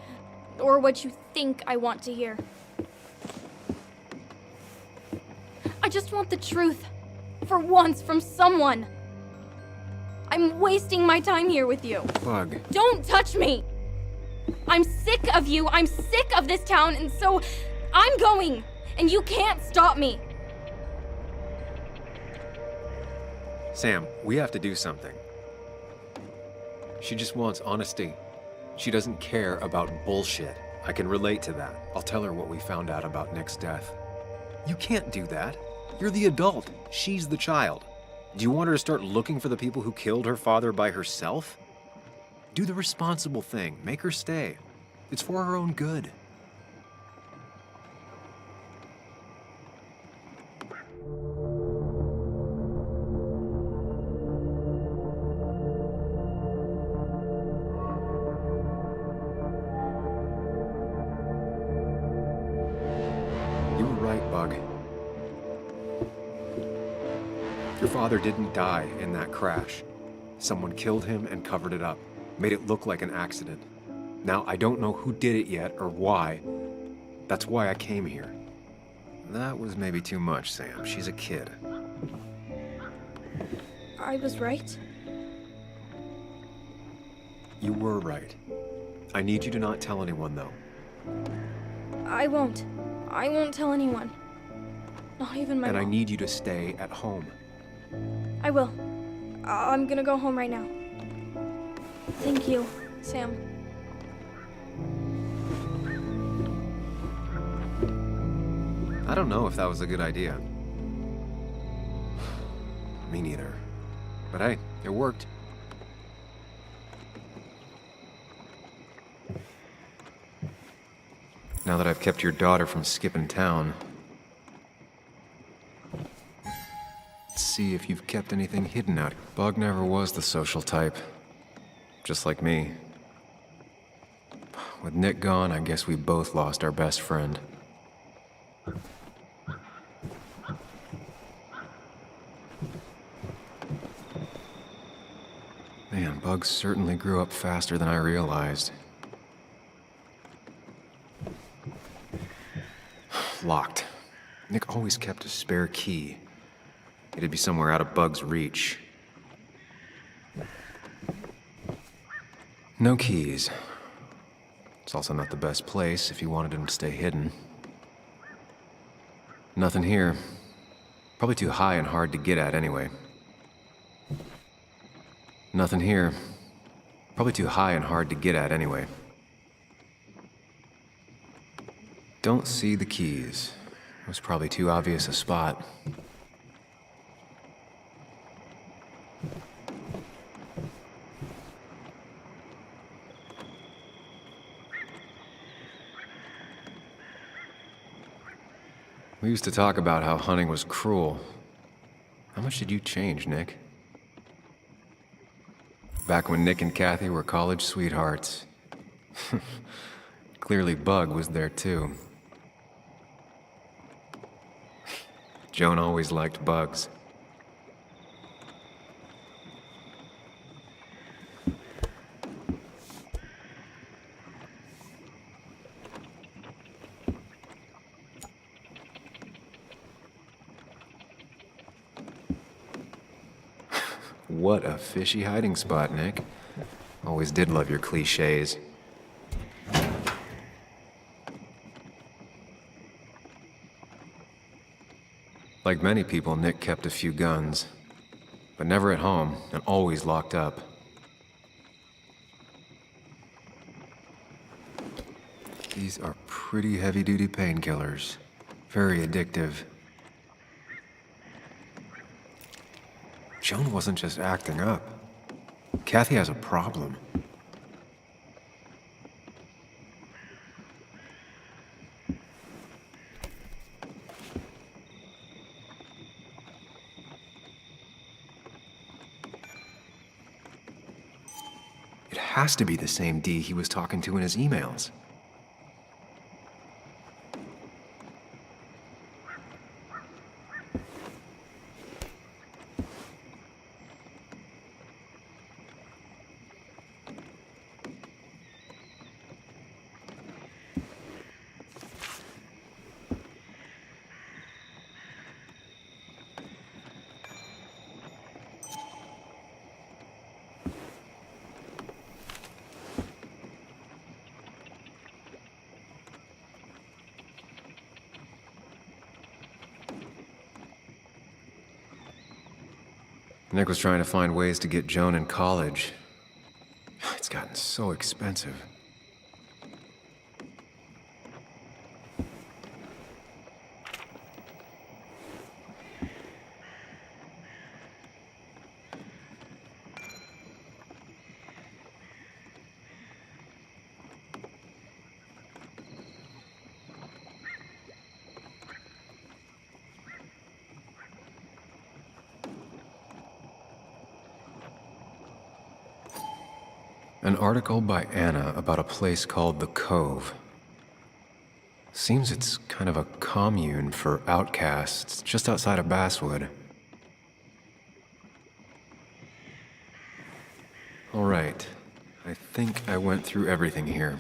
or what you think I want to hear. I just want the truth, for once, from someone. I'm wasting my time here with you. Bug. Don't touch me! I'm sick of you, I'm sick of this town, and so I'm going, and you can't stop me. Sam, we have to do something. She just wants honesty. She doesn't care about bullshit. I can relate to that. I'll tell her what we found out about Nick's death. You can't do that. You're the adult. She's the child. Do you want her to start looking for the people who killed her father by herself? Do the responsible thing. Make her stay. It's for her own good. father didn't die in that crash. Someone killed him and covered it up, made it look like an accident. Now, I don't know who did it yet or why. That's why I came here. That was maybe too much, Sam. She's a kid. I was right. You were right. I need you to not tell anyone, though. I won't. I won't tell anyone. Not even my And I mom. need you to stay at home. I will. I'm gonna go home right now. Thank you, Sam. I don't know if that was a good idea. Me neither. But hey, it worked. Now that I've kept your daughter from skipping town, let's see if you've kept anything hidden out. Bug never was the social type. Just like me. With Nick gone, I guess we both lost our best friend. Man, Bug certainly grew up faster than I realized. Locked. Nick always kept a spare key. It'd be somewhere out of Bug's reach. No keys. It's also not the best place if you wanted him to stay hidden. Nothing here. Probably too high and hard to get at anyway. Nothing here. Probably too high and hard to get at anyway. Don't see the keys. It was probably too obvious a spot. We used to talk about how hunting was cruel. How much did you change, Nick? Back when Nick and Kathy were college sweethearts. Clearly Bug was there too. Joan always liked bugs. What a fishy hiding spot, Nick. Always did love your cliches. Like many people, Nick kept a few guns, but never at home and always locked up. These are pretty heavy-duty painkillers. Very addictive. Joan wasn't just acting up. Kathy has a problem. It has to be the same D he was talking to in his emails. Nick was trying to find ways to get Joan in college. It's gotten so expensive. An article by Anna about a place called the Cove. Seems it's kind of a commune for outcasts just outside of Basswood. All right. I think I went through everything here.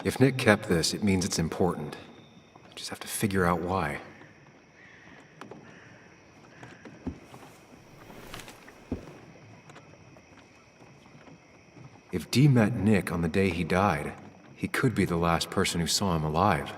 If Nick kept this, it means it's important. I just have to figure out why. If Dee met Nick on the day he died, he could be the last person who saw him alive.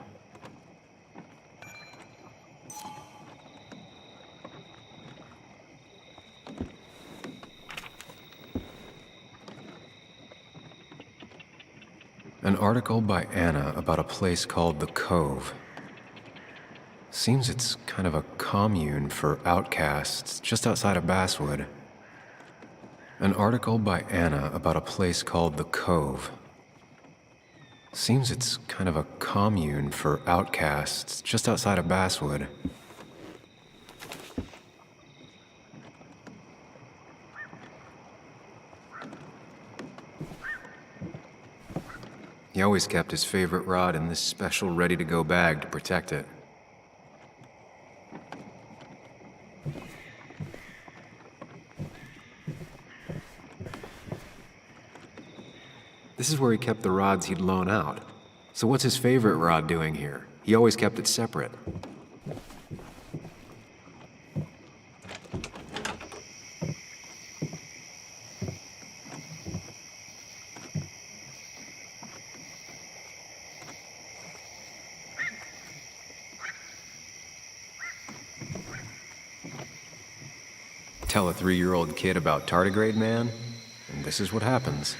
An article by Anna about a place called The Cove. Seems it's kind of a commune for outcasts just outside of Basswood. An article by Anna about a place called The Cove. Seems it's kind of a commune for outcasts just outside of Basswood. He always kept his favorite rod in this special ready-to-go bag to protect it. This is where he kept the rods he'd loan out. So what's his favorite rod doing here? He always kept it separate. Tell a 3-year-old kid about tardigrade man, and this is what happens.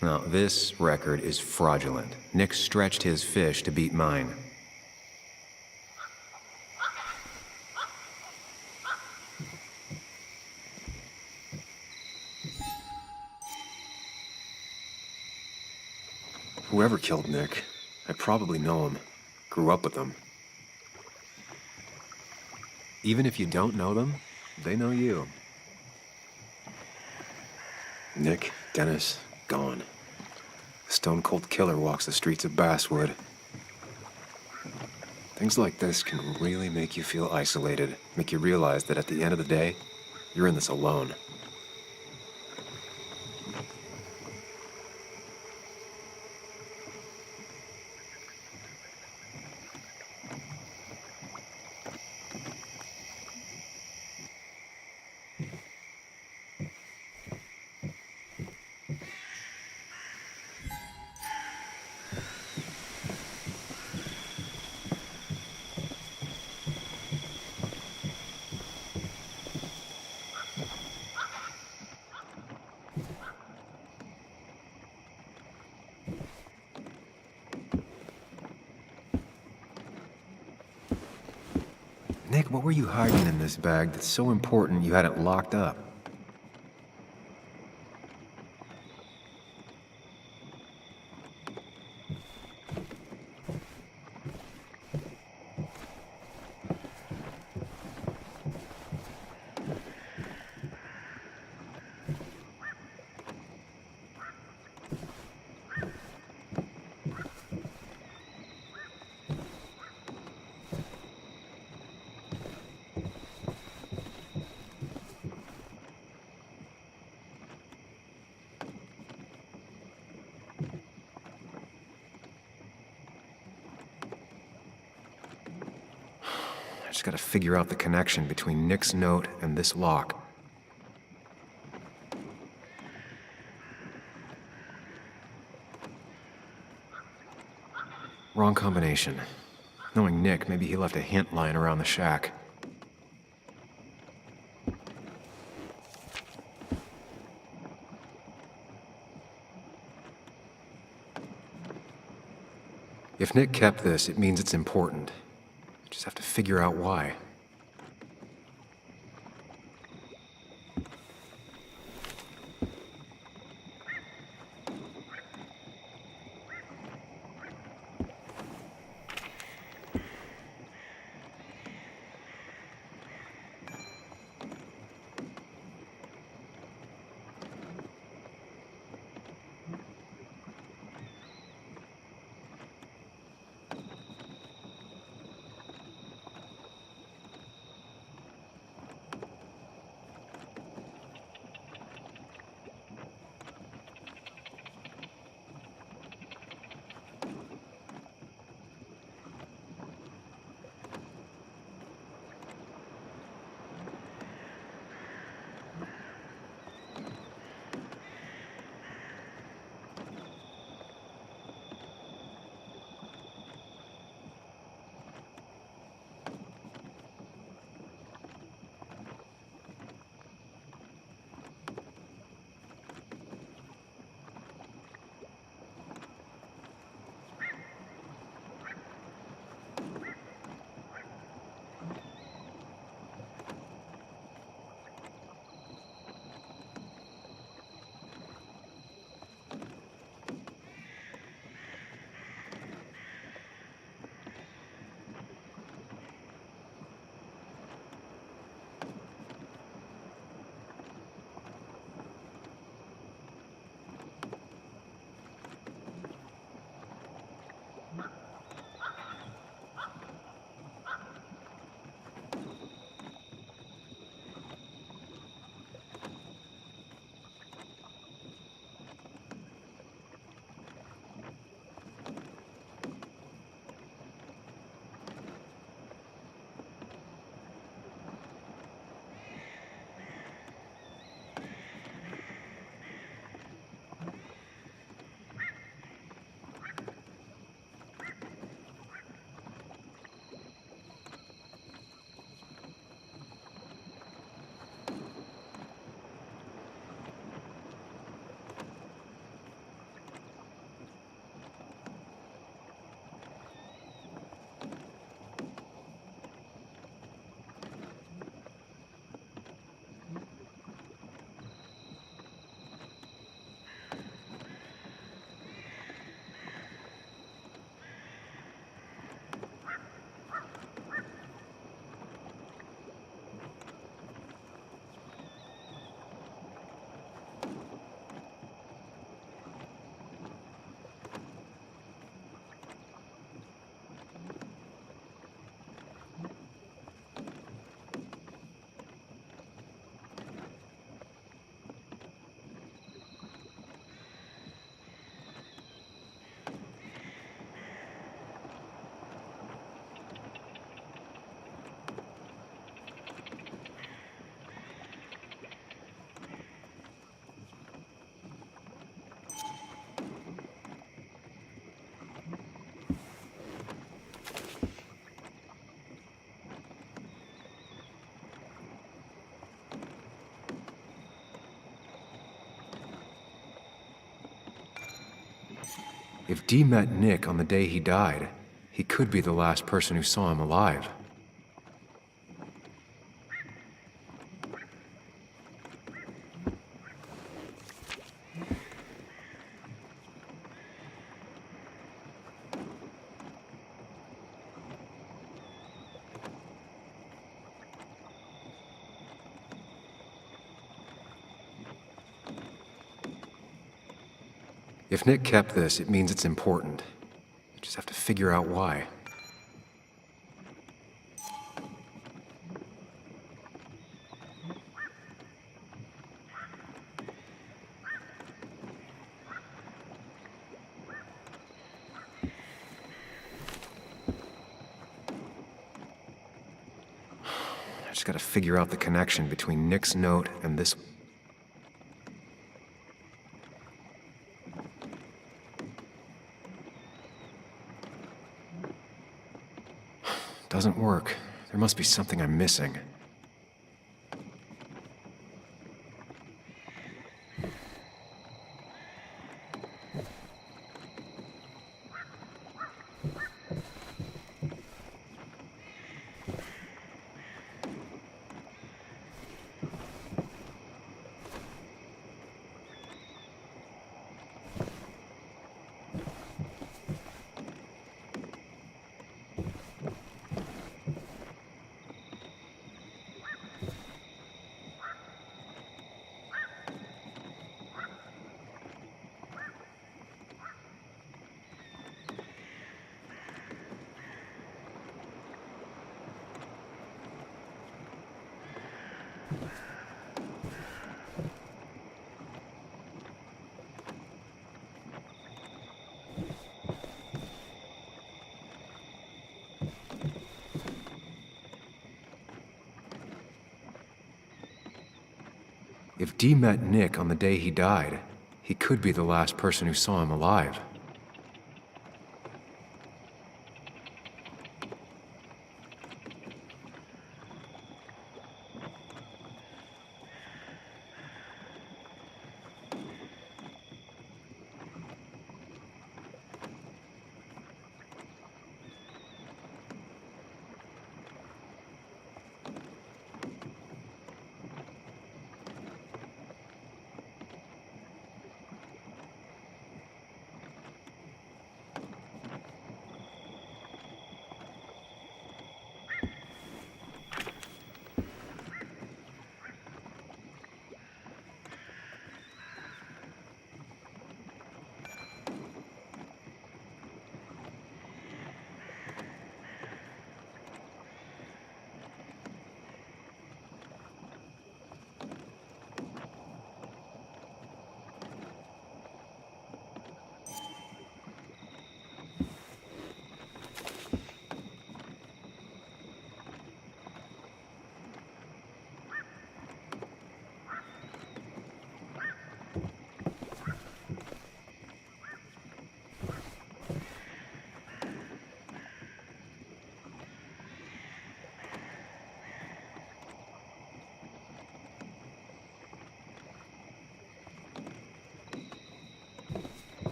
Now, this record is fraudulent. Nick stretched his fish to beat mine. Whoever killed Nick, I probably know him. Grew up with them. Even if you don't know them, they know you. Nick, Dennis, gone. A stone-cold killer walks the streets of Basswood. Things like this can really make you feel isolated, make you realize that at the end of the day, you're in this alone. Nick, what were you hiding in this bag that's so important you had it locked up? I just gotta figure out the connection between Nick's note and this lock. Wrong combination. Knowing Nick, maybe he left a hint lying around the shack. If Nick kept this, it means it's important. Just have to figure out why. If Dee met Nick on the day he died, he could be the last person who saw him alive. If Nick kept this, it means it's important. You just have to figure out why. I just gotta figure out the connection between Nick's note and this. Doesn't work. There must be something I'm missing. If Dee met Nick on the day he died, he could be the last person who saw him alive.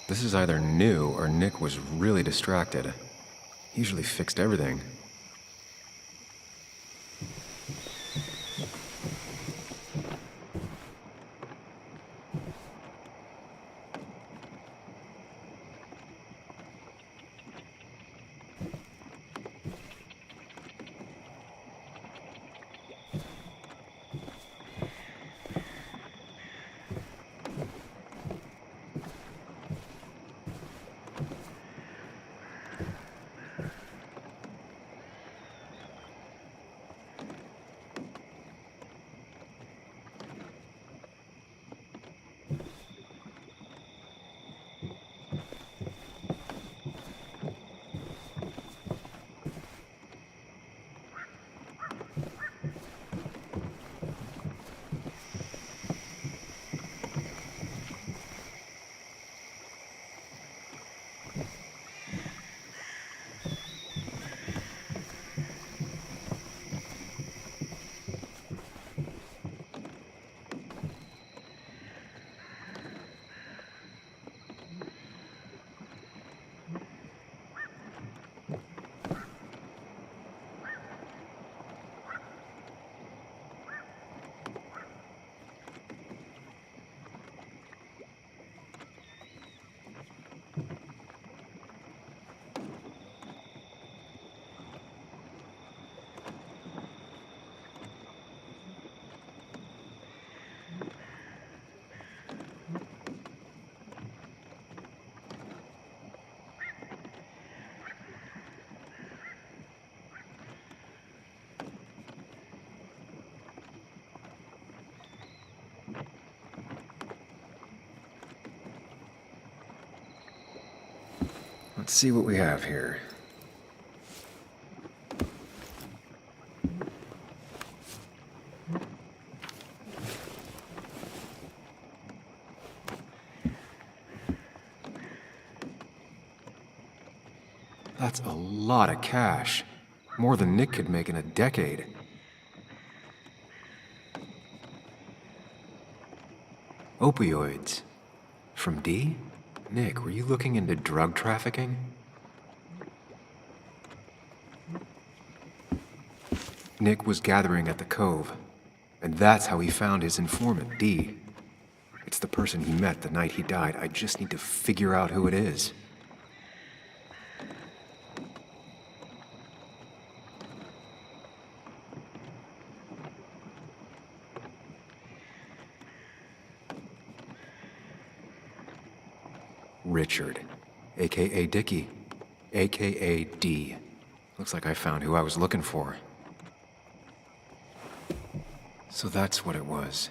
This is either new or Nick was really distracted. He usually fixed everything. Let's see what we have here. That's a lot of cash. More than Nick could make in a decade. Opioids. From Dee? Nick, were you looking into drug trafficking? Nick was gathering at the Cove, and that's how he found his informant, Dee. It's the person he met the night he died. I just need to figure out who it is. Richard, aka Dickie, aka D. Looks like I found who I was looking for. So that's what it was.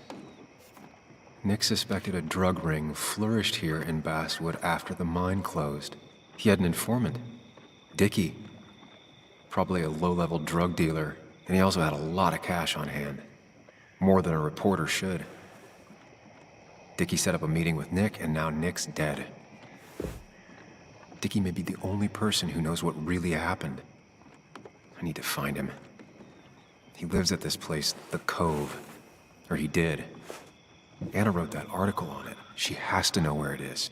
Nick suspected a drug ring flourished here in Basswood after the mine closed. He had an informant, Dickie. Probably a low-level drug dealer, and he also had a lot of cash on hand. More than a reporter should. Dickie set up a meeting with Nick, and now Nick's dead. Dickie may be the only person who knows what really happened. I need to find him. He lives at this place, The Cove. Or he did. Anna wrote that article on it. She has to know where it is.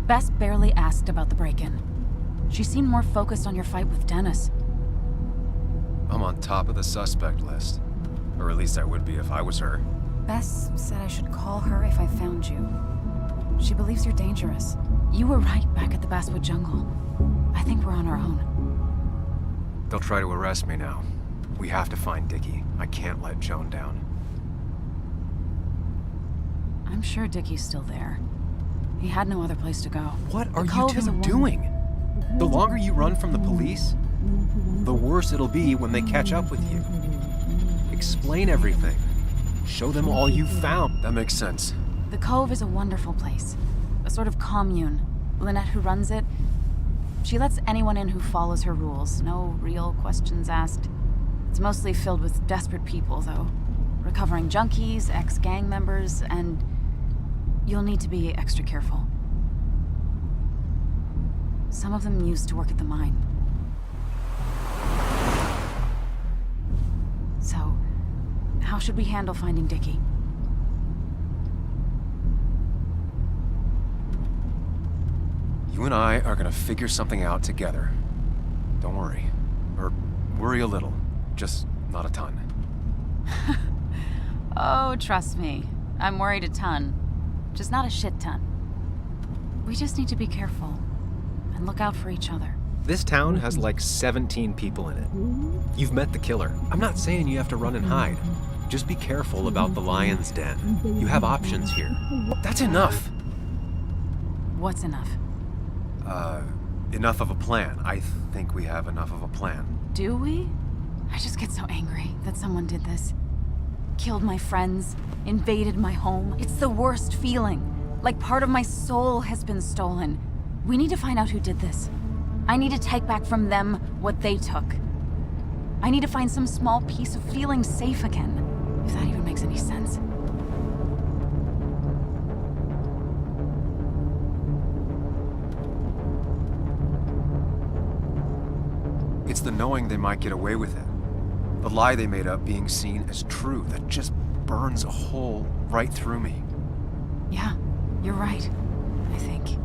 Bess barely asked about the break-in. She seemed more focused on your fight with Dennis. I'm on top of the suspect list. Or at least I would be if I was her. Bess said I should call her if I found you. She believes you're dangerous. You were right back at the Basswood jungle. I think we're on our own. They'll try to arrest me now. We have to find Dickie. I can't let Joan down. I'm sure Dickie's still there. He had no other place to go. What are The you Cove is two a doing? The longer you run from the police, the worse it'll be when they catch up with you. Explain everything. Show them all you found. That makes sense. The Cove is a wonderful place. A sort of commune. Lynette, who runs it, she lets anyone in who follows her rules. No real questions asked. It's mostly filled with desperate people, though. Recovering junkies, ex-gang members, and you'll need to be extra careful. Some of them used to work at the mine. So, how should we handle finding Dickie? You and I are gonna figure something out together. Don't worry. Or worry a little. Just not a ton. Oh, trust me. I'm worried a ton. Just not a shit ton. We just need to be careful and look out for each other. This town has like 17 people in it. You've met the killer. I'm not saying you have to run and hide. Just be careful about the lion's den. You have options here. That's enough. What's enough? Enough of a plan. I think we have enough of a plan. Do we? I just get so angry that someone did this. Killed my friends, invaded my home. It's the worst feeling. Like part of my soul has been stolen. We need to find out who did this. I need to take back from them what they took. I need to find some small piece of feeling safe again, if that even makes any sense. It's the knowing they might get away with it. The lie they made up being seen as true that just burns a hole right through me. Yeah, you're right, I think.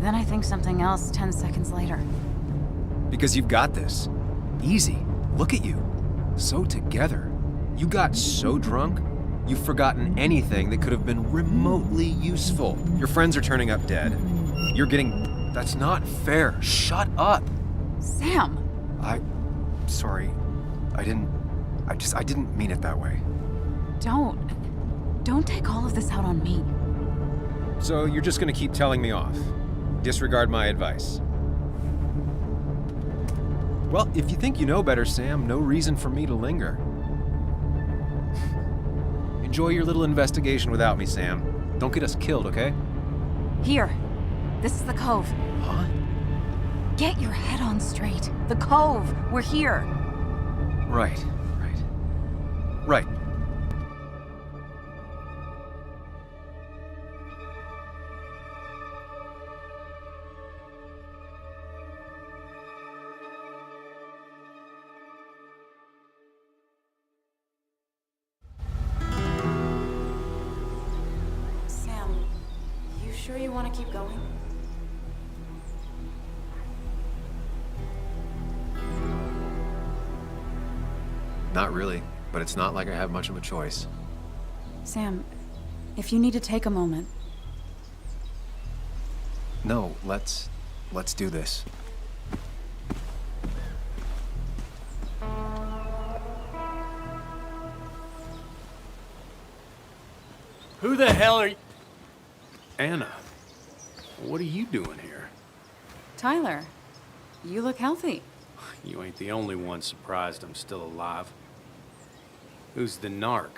Then I think something else 10 seconds later. Because you've got this. Easy. Look at you. So together. You got so drunk, you've forgotten anything that could have been remotely useful. Your friends are turning up dead. You're getting... That's not fair. Shut up. Sam! Sorry. I didn't mean it that way. Don't take all of this out on me. So you're just gonna keep telling me off? Disregard my advice? Well, if you think you know better, Sam, no reason for me to linger. Enjoy your little investigation without me, Sam. Don't get us killed, okay? Here. This is the cove. Huh? Get your head on straight. The cove. We're here. Right. Right. Sam, you sure you want to keep going? Not really, but it's not like I have much of a choice. Sam, if you need to take a moment. No, let's do this. Who the hell are you? Anna, what are you doing here? Tyler, you look healthy. You ain't the only one surprised I'm still alive. Who's the narc?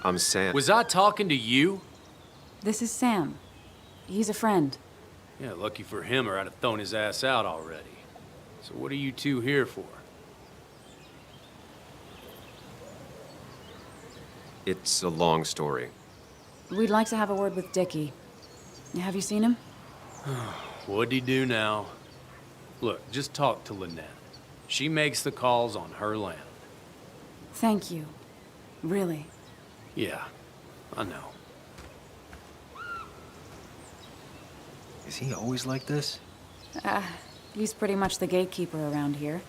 I'm Sam. Was I talking to you? This is Sam. He's a friend. Yeah, lucky for him or I'd have thrown his ass out already. So what are you two here for? It's a long story. We'd like to have a word with Dickie. Have you seen him? What'd he do now? Look, just talk to Lynette. She makes the calls on her land. Thank you. Really. Yeah, I know. Is he always like this? He's pretty much the gatekeeper around here.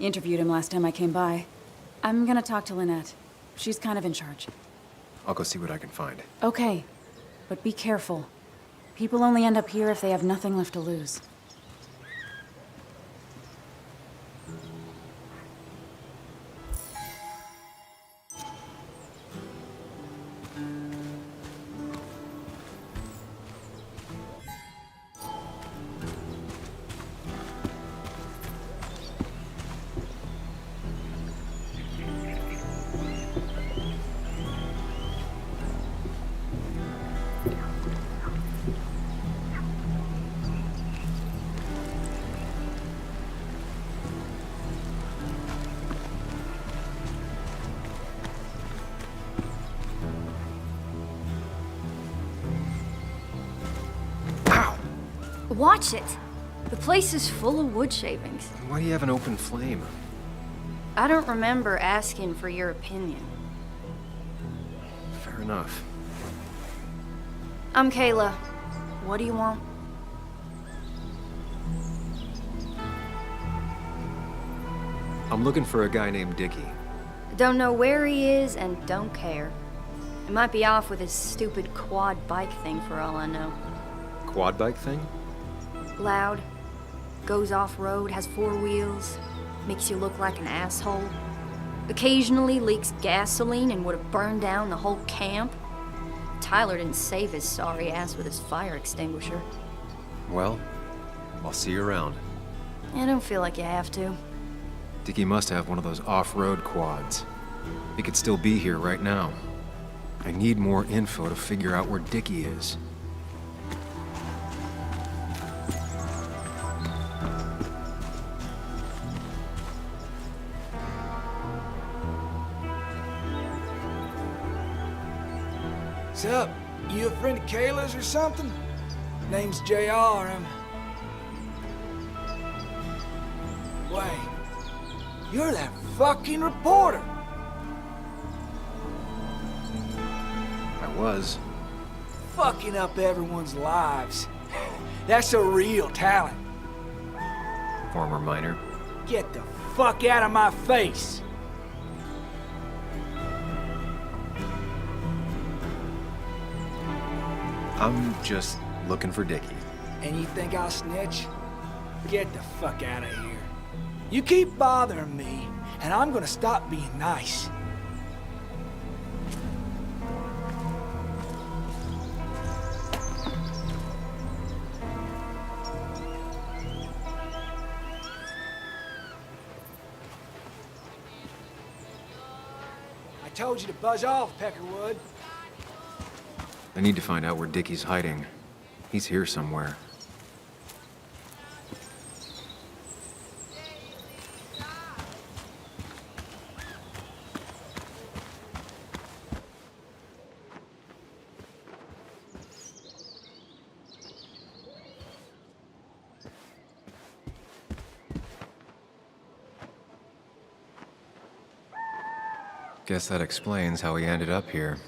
Interviewed him last time I came by. I'm gonna talk to Lynette. She's kind of in charge. I'll go see what I can find. Okay, but be careful. People only end up here if they have nothing left to lose. Watch it. The place is full of wood shavings. Why do you have an open flame? I don't remember asking for your opinion. Fair enough. I'm Kayla. What do you want? I'm looking for a guy named Dickie. Don't know where he is and don't care. He might be off with his stupid quad bike thing for all I know. Quad bike thing? Loud, goes off-road, has 4 wheels, makes you look like an asshole. Occasionally leaks gasoline and would have burned down the whole camp. Tyler didn't save his sorry ass with his fire extinguisher. Well, I'll see you around. I don't feel like you have to. Dickie must have one of those off-road quads. He could still be here right now. I need more info to figure out where Dickie is. What's up? You a friend of Kayla's or something? Name's JR. Wait. You're that fucking reporter. I was. Fucking up everyone's lives. That's a real talent. Former miner. Get the fuck out of my face. I'm just looking for Dickie. And you think I'll snitch? Get the fuck out of here. You keep bothering me, and I'm gonna stop being nice. I told you to buzz off, Peckerwood. I need to find out where Dickie's hiding. He's here somewhere. Guess that explains how he ended up here.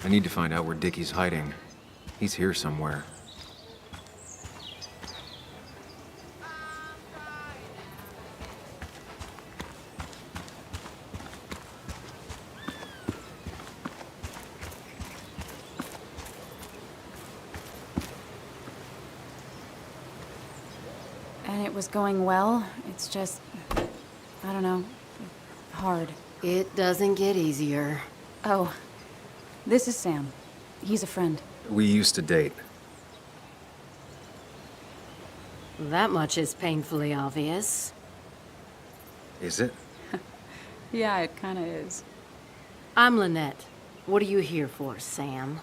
I need to find out where Dickie's hiding. He's here somewhere. And it was going well. It's just, I don't know, hard. It doesn't get easier. Oh, this is Sam. He's a friend. We used to date. That much is painfully obvious. Is it? Yeah, it kinda is. I'm Lynette. What are you here for, Sam?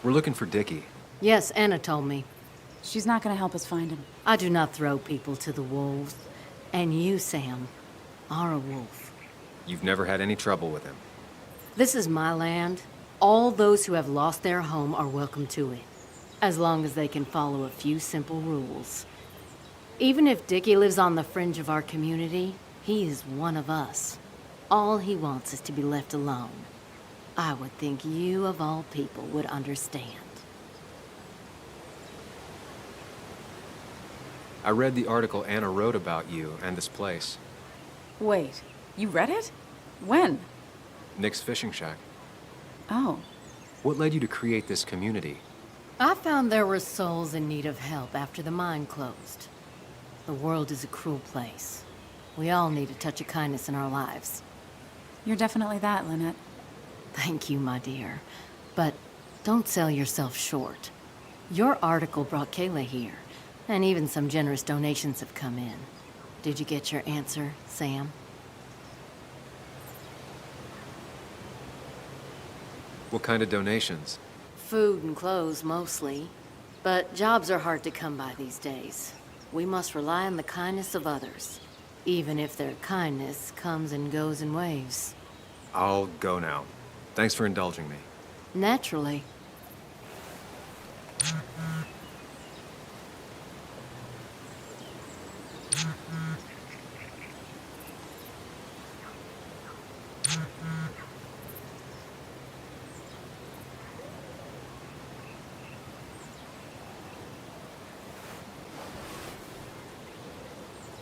We're looking for Dickie. Yes, Anna told me. She's not gonna help us find him. I do not throw people to the wolves. And you, Sam, are a wolf. You've never had any trouble with him. This is my land. All those who have lost their home are welcome to it, as long as they can follow a few simple rules. Even if Dickie lives on the fringe of our community, he is one of us. All he wants is to be left alone. I would think you, of all people, would understand. I read the article Anna wrote about you and this place. Wait, you read it? When? Nick's fishing shack. Oh. What led you to create this community? I found there were souls in need of help after the mine closed. The world is a cruel place. We all need a touch of kindness in our lives. You're definitely that, Lynette. Thank you, my dear. But don't sell yourself short. Your article brought Kayla here, and even some generous donations have come in. Did you get your answer, Sam? What kind of donations? Food and clothes, mostly. But jobs are hard to come by these days. We must rely on the kindness of others, even if their kindness comes and goes in waves. I'll go now. Thanks for indulging me. Naturally.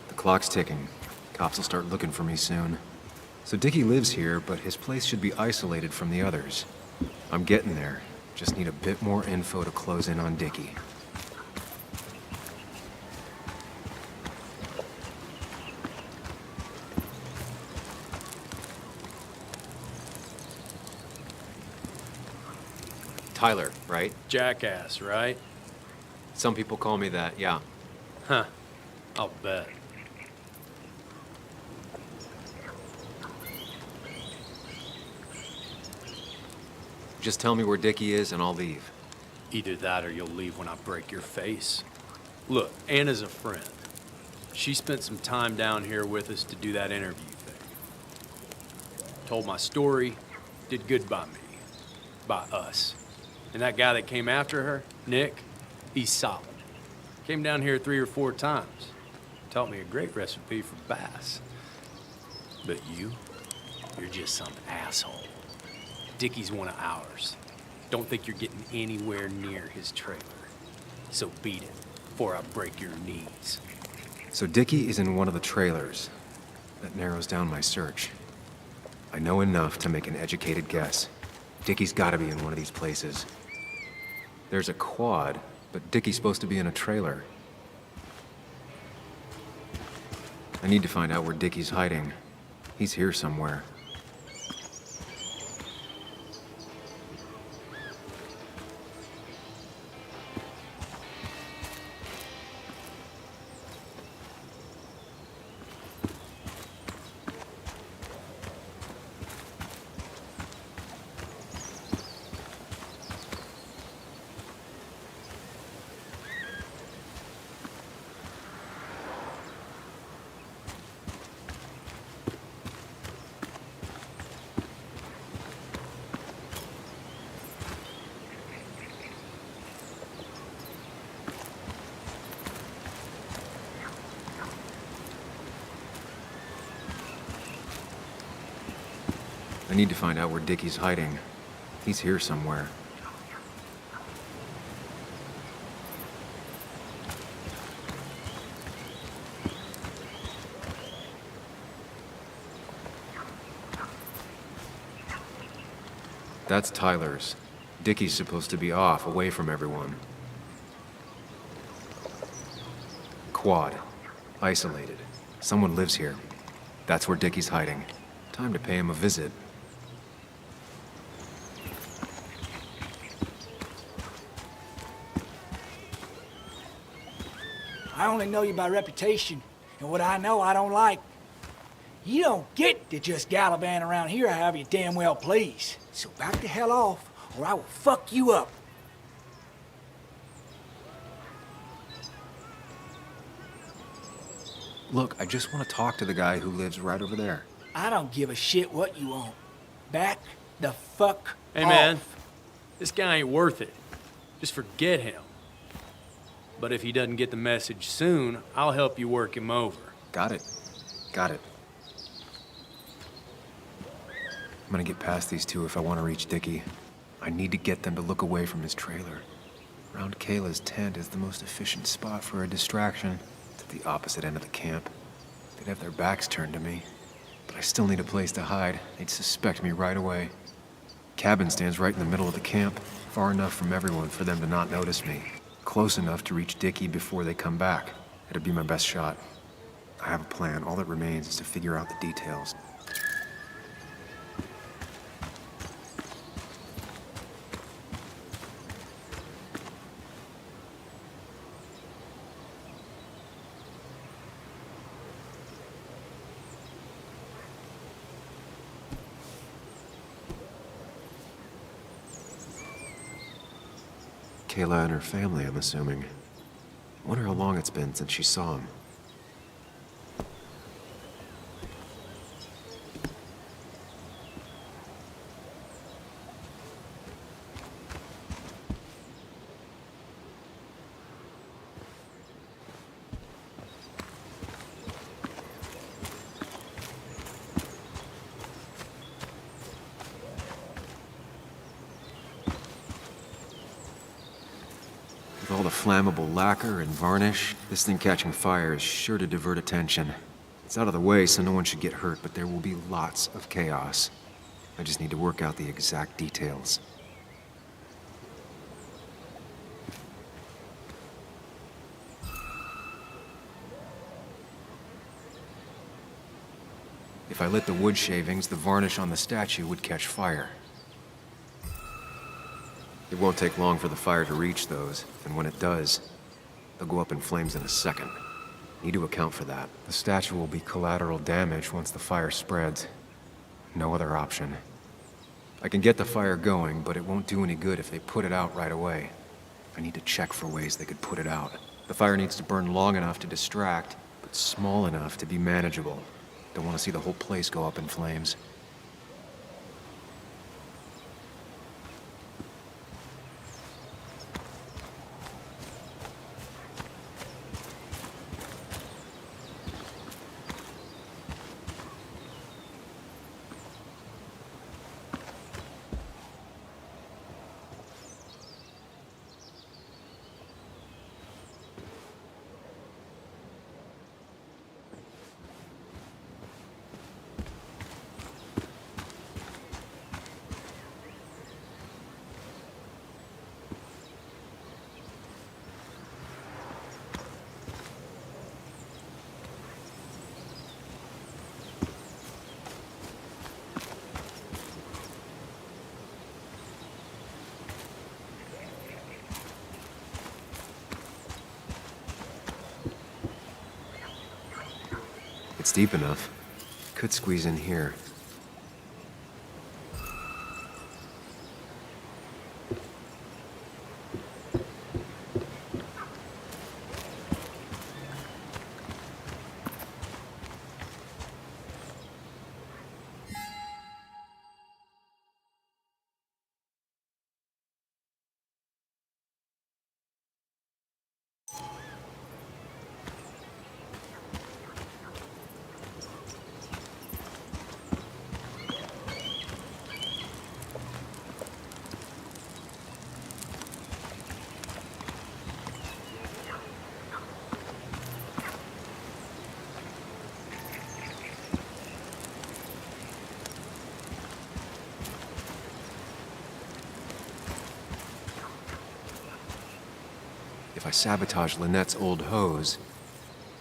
The clock's ticking. Cops will start looking for me soon. So Dickie lives here, but his place should be isolated from the others. I'm getting there. Just need a bit more info to close in on Dickie. Tyler, right? Jackass, right? Some people call me that, yeah. Huh. I'll bet. Just tell me where Dickie is and I'll leave. Either that or you'll leave when I break your face. Look, Anna's a friend. She spent some time down here with us to do that interview thing. Told my story, did good by me. By us. And that guy that came after her, Nick, he's solid. Came down here 3 or 4 times. taught me a great recipe for bass. But you're just some asshole. Dickie's one of ours. Don't think you're getting anywhere near his trailer. So beat it before I break your knees. So Dickie is in one of the trailers. That narrows down my search. I know enough to make an educated guess. Dickie's gotta be in one of these places. There's a quad, but Dickie's supposed to be in a trailer. I need to find out where Dickie's hiding. He's here somewhere. I need to find out where Dickie's hiding. He's here somewhere. That's Tyler's. Dickie's supposed to be off, away from everyone. Quad. Isolated. Someone lives here. That's where Dickie's hiding. Time to pay him a visit. I only know you by reputation, and what I know I don't like. You don't get to just gallivant around here however you damn well please. So back the hell off, or I will fuck you up. Look, I just want to talk to the guy who lives right over there. I don't give a shit what you want. Back the fuck Hey, off. man, this guy ain't worth it. Just forget him. But if he doesn't get the message soon, I'll help you work him over. Got it. Got it. I'm gonna get past these two if I want to reach Dickie. I need to get them to look away from his trailer. Around Kayla's tent is the most efficient spot for a distraction. It's at the opposite end of the camp. They'd have their backs turned to me. But I still need a place to hide. They'd suspect me right away. Cabin stands right in the middle of the camp, far enough from everyone for them to not notice me. Close enough to reach Dickie before they come back. It'd be my best shot. I have a plan. All that remains is to figure out the details. Kayla and her family, I'm assuming. Wonder how long it's been since she saw him. With all the flammable lacquer and varnish, this thing catching fire is sure to divert attention. It's out of the way, so no one should get hurt, but there will be lots of chaos. I just need to work out the exact details. If I lit the wood shavings, the varnish on the statue would catch fire. It won't take long for the fire to reach those, and when it does, they'll go up in flames in a second. Need to account for that. The statue will be collateral damage once the fire spreads. No other option. I can get the fire going, but it won't do any good if they put it out right away. I need to check for ways they could put it out. The fire needs to burn long enough to distract, but small enough to be manageable. Don't want to see the whole place go up in flames. It's deep enough. Could squeeze in here. If I sabotage Lynette's old hose,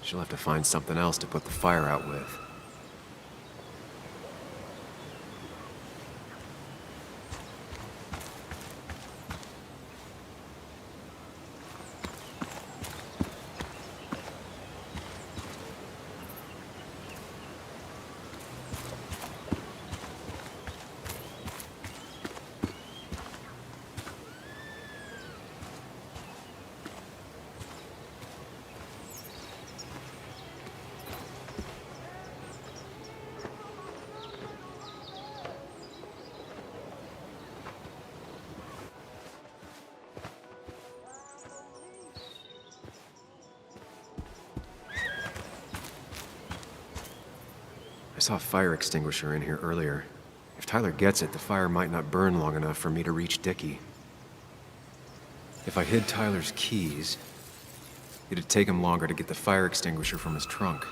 she'll have to find something else to put the fire out with. I saw a fire extinguisher in here earlier. If Tyler gets it, the fire might not burn long enough for me to reach Dickie. If I hid Tyler's keys, it'd take him longer to get the fire extinguisher from his trunk.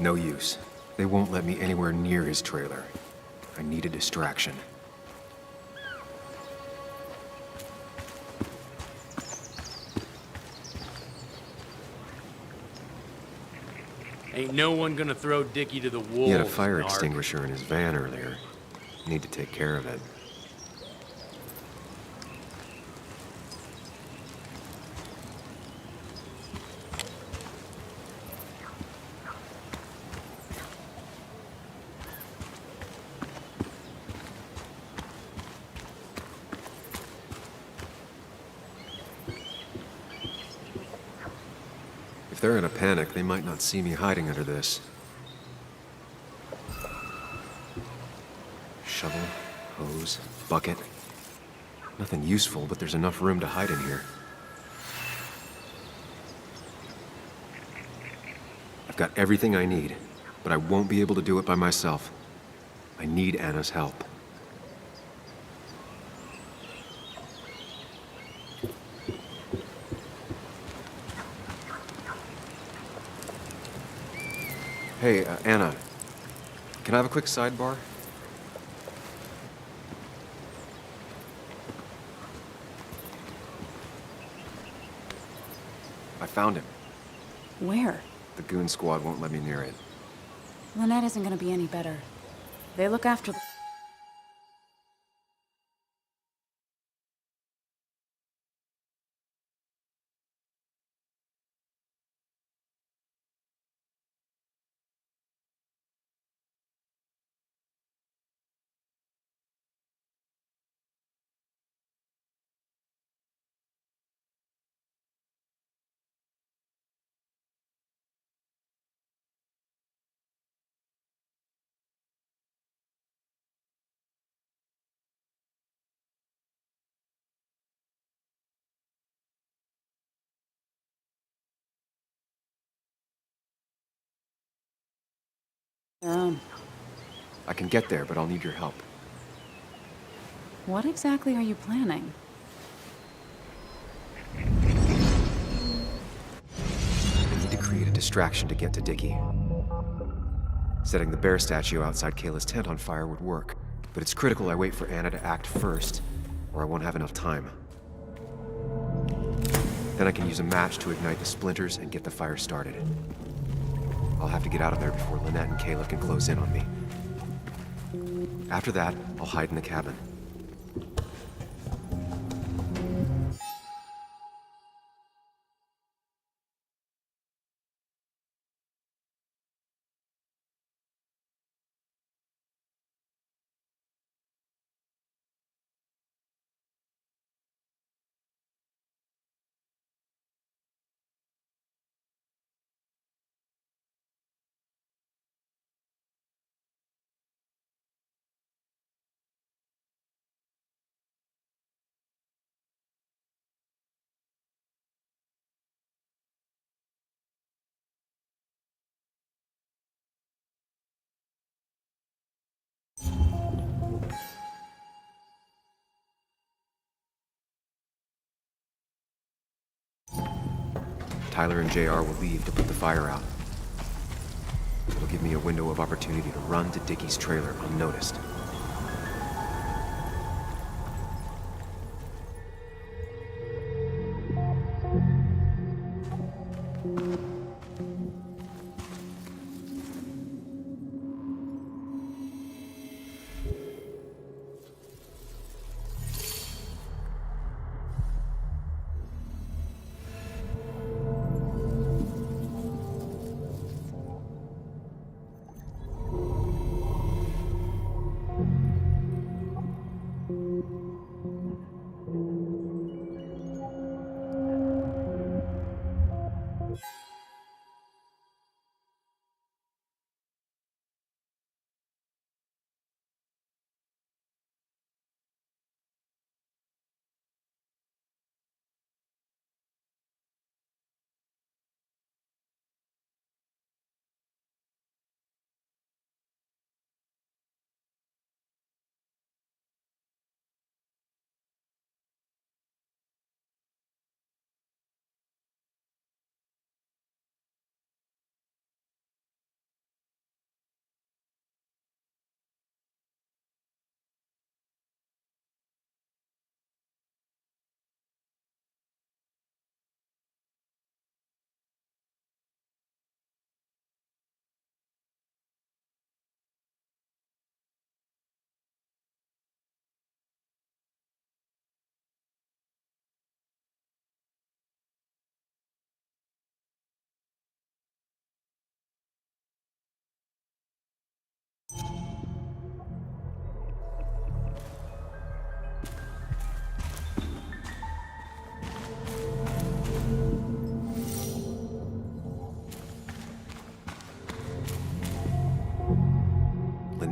No use. They won't let me anywhere near his trailer. I need a distraction. Ain't no one gonna throw Dickie to the wolves. He had a fire Narc. extinguisher in his van earlier. Need to take care of it. If they're in a panic, they might not see me hiding under this. Shovel, hose, bucket. Nothing useful, but there's enough room to hide in here. I've got everything I need, but I won't be able to do it by myself. I need Anna's help. Hey, Anna, can I have a quick sidebar? I found him. Where? The goon squad won't let me near it. Lynette isn't gonna be any better. They look after... I can get there, but I'll need your help. What exactly are you planning? I need to create a distraction to get to Dickie. Setting the bear statue outside Kayla's tent on fire would work, but it's critical I wait for Anna to act first, or I won't have enough time. Then I can use a match to ignite the splinters and get the fire started. I'll have to get out of there before Lynette and Kayla can close in on me. After that, I'll hide in the cabin. Tyler and JR will leave to put the fire out. It'll give me a window of opportunity to run to Dickie's trailer unnoticed.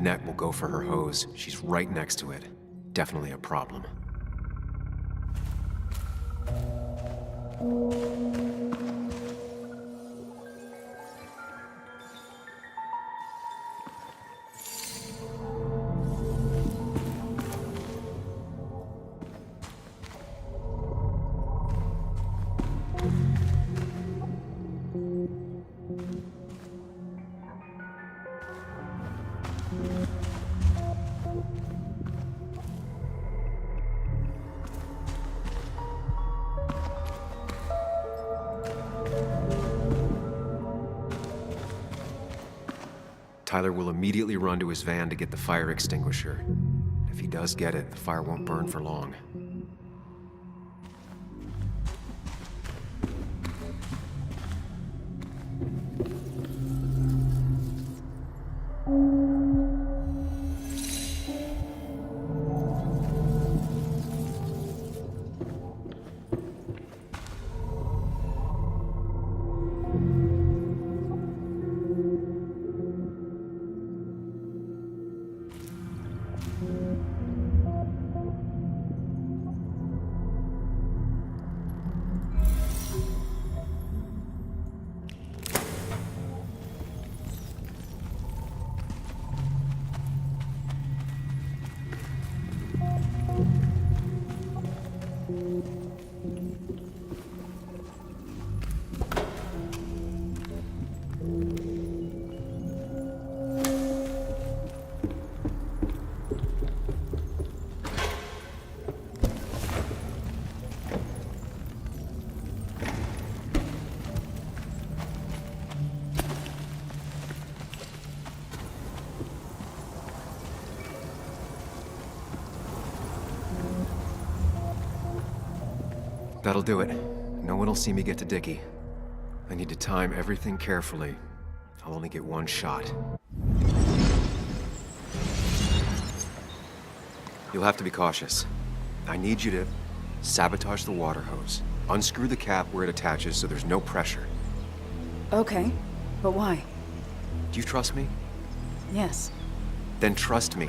Lynette will go for her hose. She's right next to it. Definitely a problem. Tyler will immediately run to his van to get the fire extinguisher. If he does get it, the fire won't burn for long. That'll do it. No one will see me get to Dickie. I need to time everything carefully. I'll only get one shot. You'll have to be cautious. I need you to sabotage the water hose. Unscrew the cap where it attaches so there's no pressure. Okay, but why? Do you trust me? Yes. Then trust me.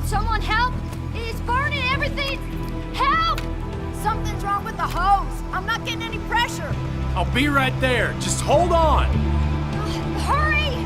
Someone help! It's burning everything! Help! Something's wrong with the hose. I'm not getting any pressure. I'll be right there. Just hold on. Hurry!